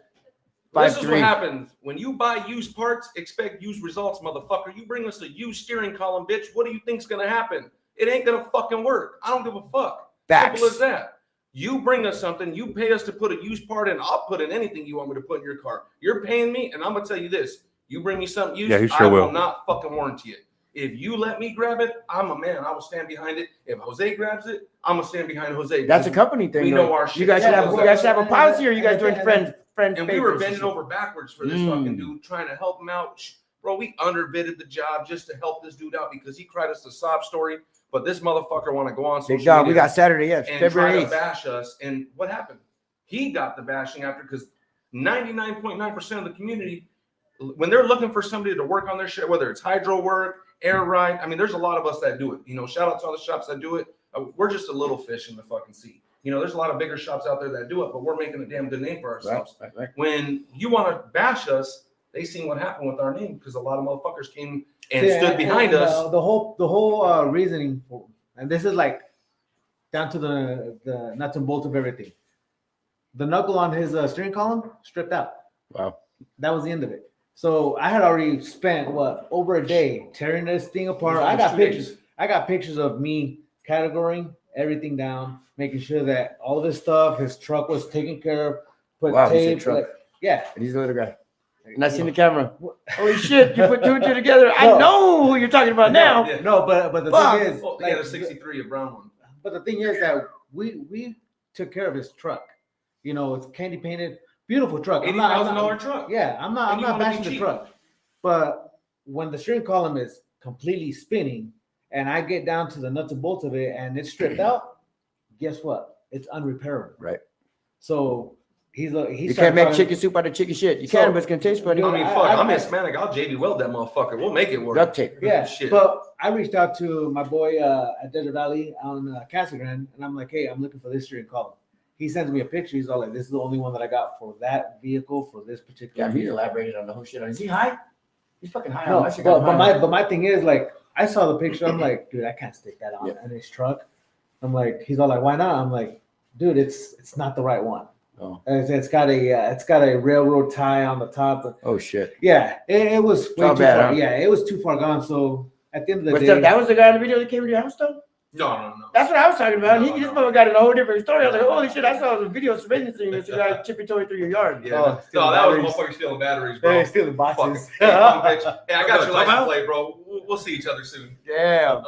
this is 5'3". what happens when you buy used parts. Expect used results, motherfucker. You bring us a used steering column, bitch. What do you think's gonna happen? It ain't gonna fucking work. I don't give a fuck. Facts. Simple as that. You bring us something. You pay us to put a used part in. I'll put in anything you want me to put in your car. You're paying me, and I'm gonna tell you this: you bring me something used, Yeah, he sure I will will. not fucking warranty it. If you let me grab it, I'm a man. I will stand behind it. If Jose grabs it, I'm gonna stand behind Jose. That's a company thing. We though. know our shit. You guys should have a policy, or you guys doing friends And we were favors bending shit? over backwards for this fucking dude, trying to help him out. Bro, we underbidded the job just to help this dude out because he cried us a sob story. But this motherfucker want to go on social Big dog. media We got Saturday, yes, and February try to 8th. bash us. And what happened? He got the bashing after because 99.9% of the community, when they're looking for somebody to work on their shit, whether it's hydro work, air ride, I mean, there's a lot of us that do it. You know, shout out to all the shops that do it. We're just a little fish in the fucking sea. You know, there's a lot of bigger shops out there that do it, but we're making a damn good name for ourselves. Right. When you want to bash us, they seen what happened with our name because a lot of motherfuckers came and stood behind us. The whole reasoning for, and this is like down to the nuts and bolts of everything. The knuckle on his steering column stripped out. Wow. That was the end of it. So I had already spent over a day tearing this thing apart. I got pictures. I got pictures of me categorizing everything down, making sure that all this stuff, his truck was taken care of. Put Wow, he said tape. truck. Like, yeah. And he's the little guy. And I seen the camera. Holy shit! You put two and two together. I know who you're talking about now. Yeah. No, but the Fuck. thing is, Oh, they had a 63, a brown one. But the thing is that we took care of his truck. You know, it's candy painted, beautiful truck. $80,000 truck. Yeah, I'm not wanna be bashing the cheap. truck. But when the steering column is completely spinning and I get down to the nuts and bolts of it and it's stripped out, guess what? It's unrepairable. Right. So you can't make chicken soup out of chicken shit. You can, but it's gonna taste funny. I mean, fuck, I'm Hispanic. I'll JB weld that motherfucker. We'll make it work. Duct tape. Yeah, Shit. but I reached out to my boy at Desert Valley on Casa Grande, and I'm like, hey, I'm looking for this steering column. He sends me a picture. He's all like, this is the only one that I got for that vehicle for this particular Yeah, he vehicle. elaborated on the whole shit. Is he high? He's fucking high. No, on that shit. Got high. but my thing is, like, I saw the picture. I'm like, dude, I can't stick that on in his truck. I'm like, he's all like, why not? I'm like, dude, it's not the right one. Oh. It's got a railroad tie on the top. Oh shit. Yeah, it was way all too bad, far. huh? Yeah, it was too far gone. So at the end of the But day, that was the guy in the video that came to your house, though. No. That's what I was talking about. No, This no. mother got in a whole different story. I was like, holy shit! I saw the video surveillance thing. It's a guy tippy-toeing through your yard. Yeah. Oh, No, that was motherfucker stealing batteries, bro. Hey, stealing boxes. Fucking, hey, come on, bitch. Hey, I got your Come license out. plate, bro. We'll see each other soon. Yeah.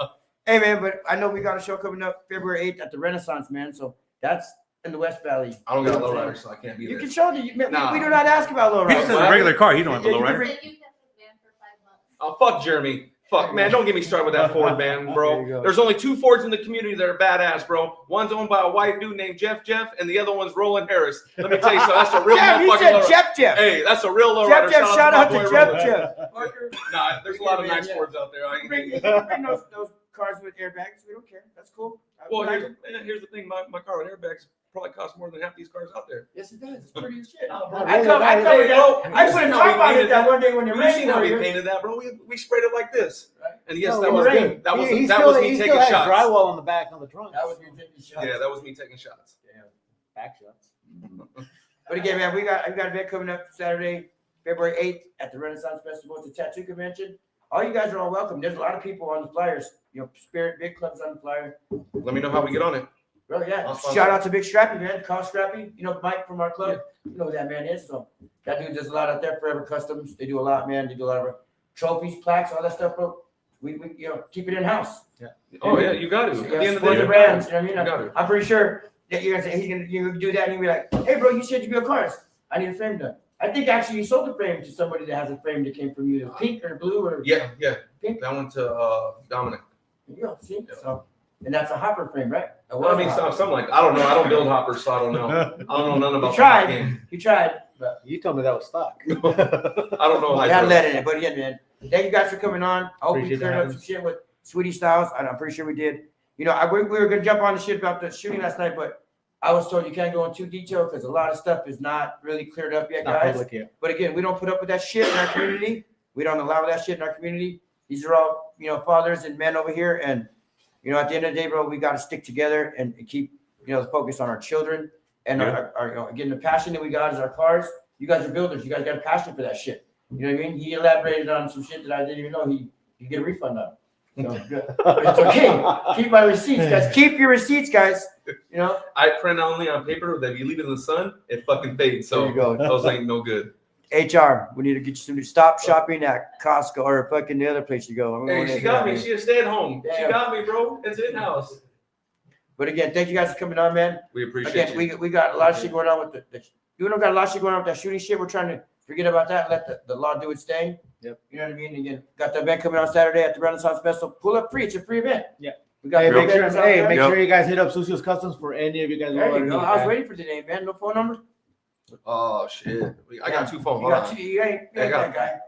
Hey man, but I know we got a show coming up February 8th at the Renaissance, man. So that's in the West Valley. I don't got a lowrider, so I can't be You there. can show the. Man, Nah. we do not ask about low He just has a riders. regular car. He don't have a Yeah, low you rider. can- You kept his van for 5 months. Oh, fuck Jeremy. Fuck, man, don't get me started with that Ford, man, There you bro. go. There's only 2 Fords in the community that are badass, bro. One's owned by a white dude named Jeff, and the other one's Roland Harris. Let me tell you something. That's a real Yeah, he motherfucking said lowrider. Jeff. Hey, that's a real lowrider. Jeff, shout out to my boy Jeff. Roland. Nah, there's a lot of nice Fords out there. I Bring ain't- those cars with airbags. We don't care. That's cool. Well, I- here's the thing. My car with airbags probably costs more than half these cars out there. Yes, it does. It's pretty as shit. bro, I covered Hey, that. bro, I you put a seen how we top on it painted that one day when it You rained. seen how we over here. painted that, bro? We sprayed it like this. Right. And yes, No, that it was rained. me. That was He me still taking had shots. drywall on the back of the trunk. That was me taking shots. Yeah, that was me taking shots. Back shots. But again, man, we got an event coming up Saturday, February 8th at the Renaissance Festival. It's a tattoo convention. All you guys are all welcome. There's a lot of people on the flyers. You know, Spirit Big Club's on the flyer. Let me know how we get on it. Bro, yeah. Awesome. Shout out to Big Strappy, man. Call Strappy. You know, Mike from our club. You know who that man is. So that dude does a lot out there. Forever Customs. They do a lot, man. They do a lot of trophies, plaques, all that stuff, bro. We you know, keep it in house. Oh yeah, you got to. At the end of the Support day, the brands. You know what I mean? You got to. I'm pretty sure that you're gonna say he's gonna you do that and you'll be like, hey bro, you said you build cars. I need a frame done. I think actually you sold the frame to somebody that has a frame that came from you, pink or blue or Yeah. pink. That went to Dominic. Yeah, see? So and that's a hopper frame, right? I mean, something like I don't know. I don't build hoppers, so I don't know. I don't know nothing about You tried. the game. You tried. You told me that was stock. I don't know. I had lead in it, but yeah, man. Thank you guys for coming on. I hope we Appreciate cleared having up some shit with Sweetie Styles, and I'm pretty sure we did. You know, we were gonna jump on the shit about the shooting last night, but I was told you can't go into detail because a lot of stuff is not really cleared up yet, Not guys. public yet. But again, we don't put up with that shit in our community. We don't allow that shit in our community. These are all, fathers and men over here. And, at the end of the day, bro, we got to stick together and keep, the focus on our children. And our again, the passion that we got is our cars. You guys are builders. You guys got a passion for that shit. You know what I mean? He elaborated on some shit that I didn't even know you get a refund on. So, but it's okay. Keep my receipts, guys. Keep your receipts, guys. I print only on paper that if you leave it in the sun, it fucking fades. So There you go. those ain't no good. HR, we need to get you some. Stop shopping at Costco or fucking the other place you go. Hey, she got me. She a stay at home. She got me, bro. It's in house. But again, thank you guys for coming on, man. We appreciate Again, you. we got a lot of shit going on with you got a lot of shit going on with that shooting shit. We're trying to forget about that. Let the law do its thing. Yep. You know what I mean? Again, got the event coming on Saturday at the Renaissance Festival. Pull up free. It's a free event. Yeah. We got Hey, the make events sure, out there. make sure you guys hit up Sucio's Customs for any of you guys. There you go. I was waiting for the name, man. No phone number. Oh shit! I got 2 phones. You got two. You ain't that guy.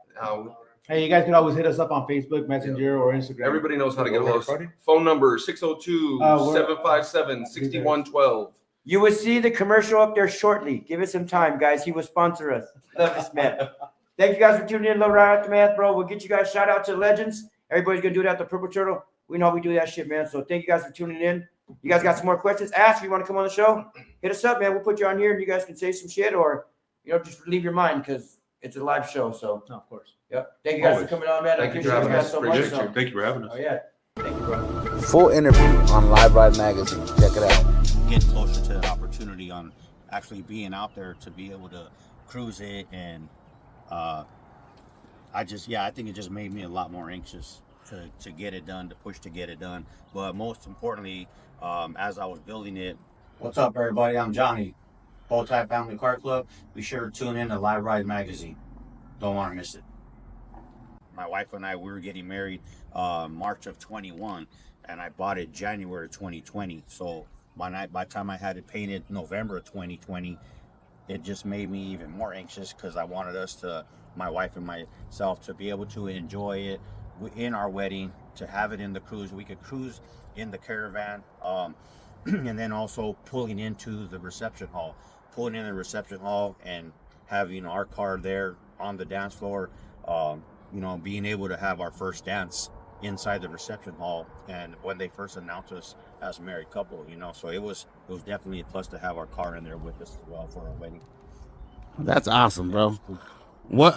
Hey, you guys can always hit us up on Facebook, Messenger, or Instagram. Everybody knows how to get a hold of us. Phone number 602-757-6112. You will see the commercial up there shortly. Give it some time, guys. He will sponsor us. Love this man. Thank you guys for tuning in. Lowrider Aftermath, bro. We'll get you guys shout out to legends. Everybody's gonna do that. The Purple Turtle. We know how we do that shit, man. So thank you guys for tuning in. You guys got some more questions? Ask if you want to come on the show. Hit us up, man. We'll put you on here and you guys can say some shit or just relieve your mind because it's a live show. So of course. Yep. Thank you guys Always. for coming on, man. Thank I you for appreciate you having guys us. so much. Appreciate So, you. Thank you for having us. oh yeah. Thank you, bro. Full interview on Lowrider Magazine. Check it out. Get closer to the opportunity on actually being out there to be able to cruise it, and I think it just made me a lot more anxious to get it done, to push to get it done. But most importantly, as I was building it, what's up, everybody? I'm Johnny, Bowtie Family Car Club. Be sure to tune in to Lowrider Magazine. Don't want to miss it. My wife and I, we were getting married March of 21, and I bought it January 2020. So by the time I had it painted November of 2020, it just made me even more anxious because I wanted us to, my wife and myself, to be able to enjoy it in our wedding, to have it in the cruise. We could cruise in the caravan, and then also pulling into the reception hall, and having our car there on the dance floor, being able to have our first dance inside the reception hall, and when they first announced us as a married couple, so it was definitely a plus to have our car in there with us as well for our wedding. That's awesome, bro. What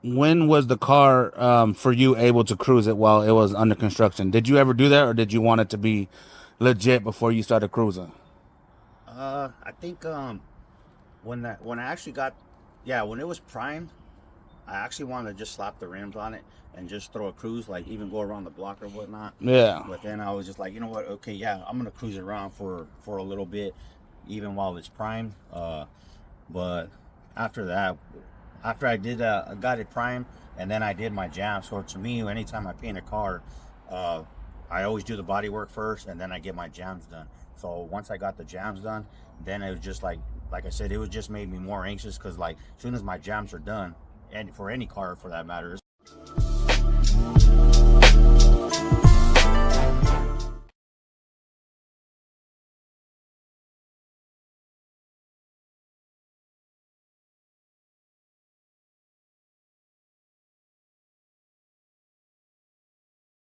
when was the car for you able to cruise it while it was under construction? Did you ever do that, or did you want it to be legit before you started cruising? I think when it was primed, I actually wanted to just slap the rims on it and just throw a cruise, like even go around the block or whatnot. Yeah. But then I was just like, you know what? Okay, yeah, I'm gonna cruise it around for a little bit, even while it's primed. But after that, after I did I got it primed, and then I did my jam. So to me, anytime I paint a car, I always do the body work first, and then I get my jams done. So once I got the jams done, then it was just like I said, it was just made me more anxious because as soon as my jams are done, and for any car for that matter,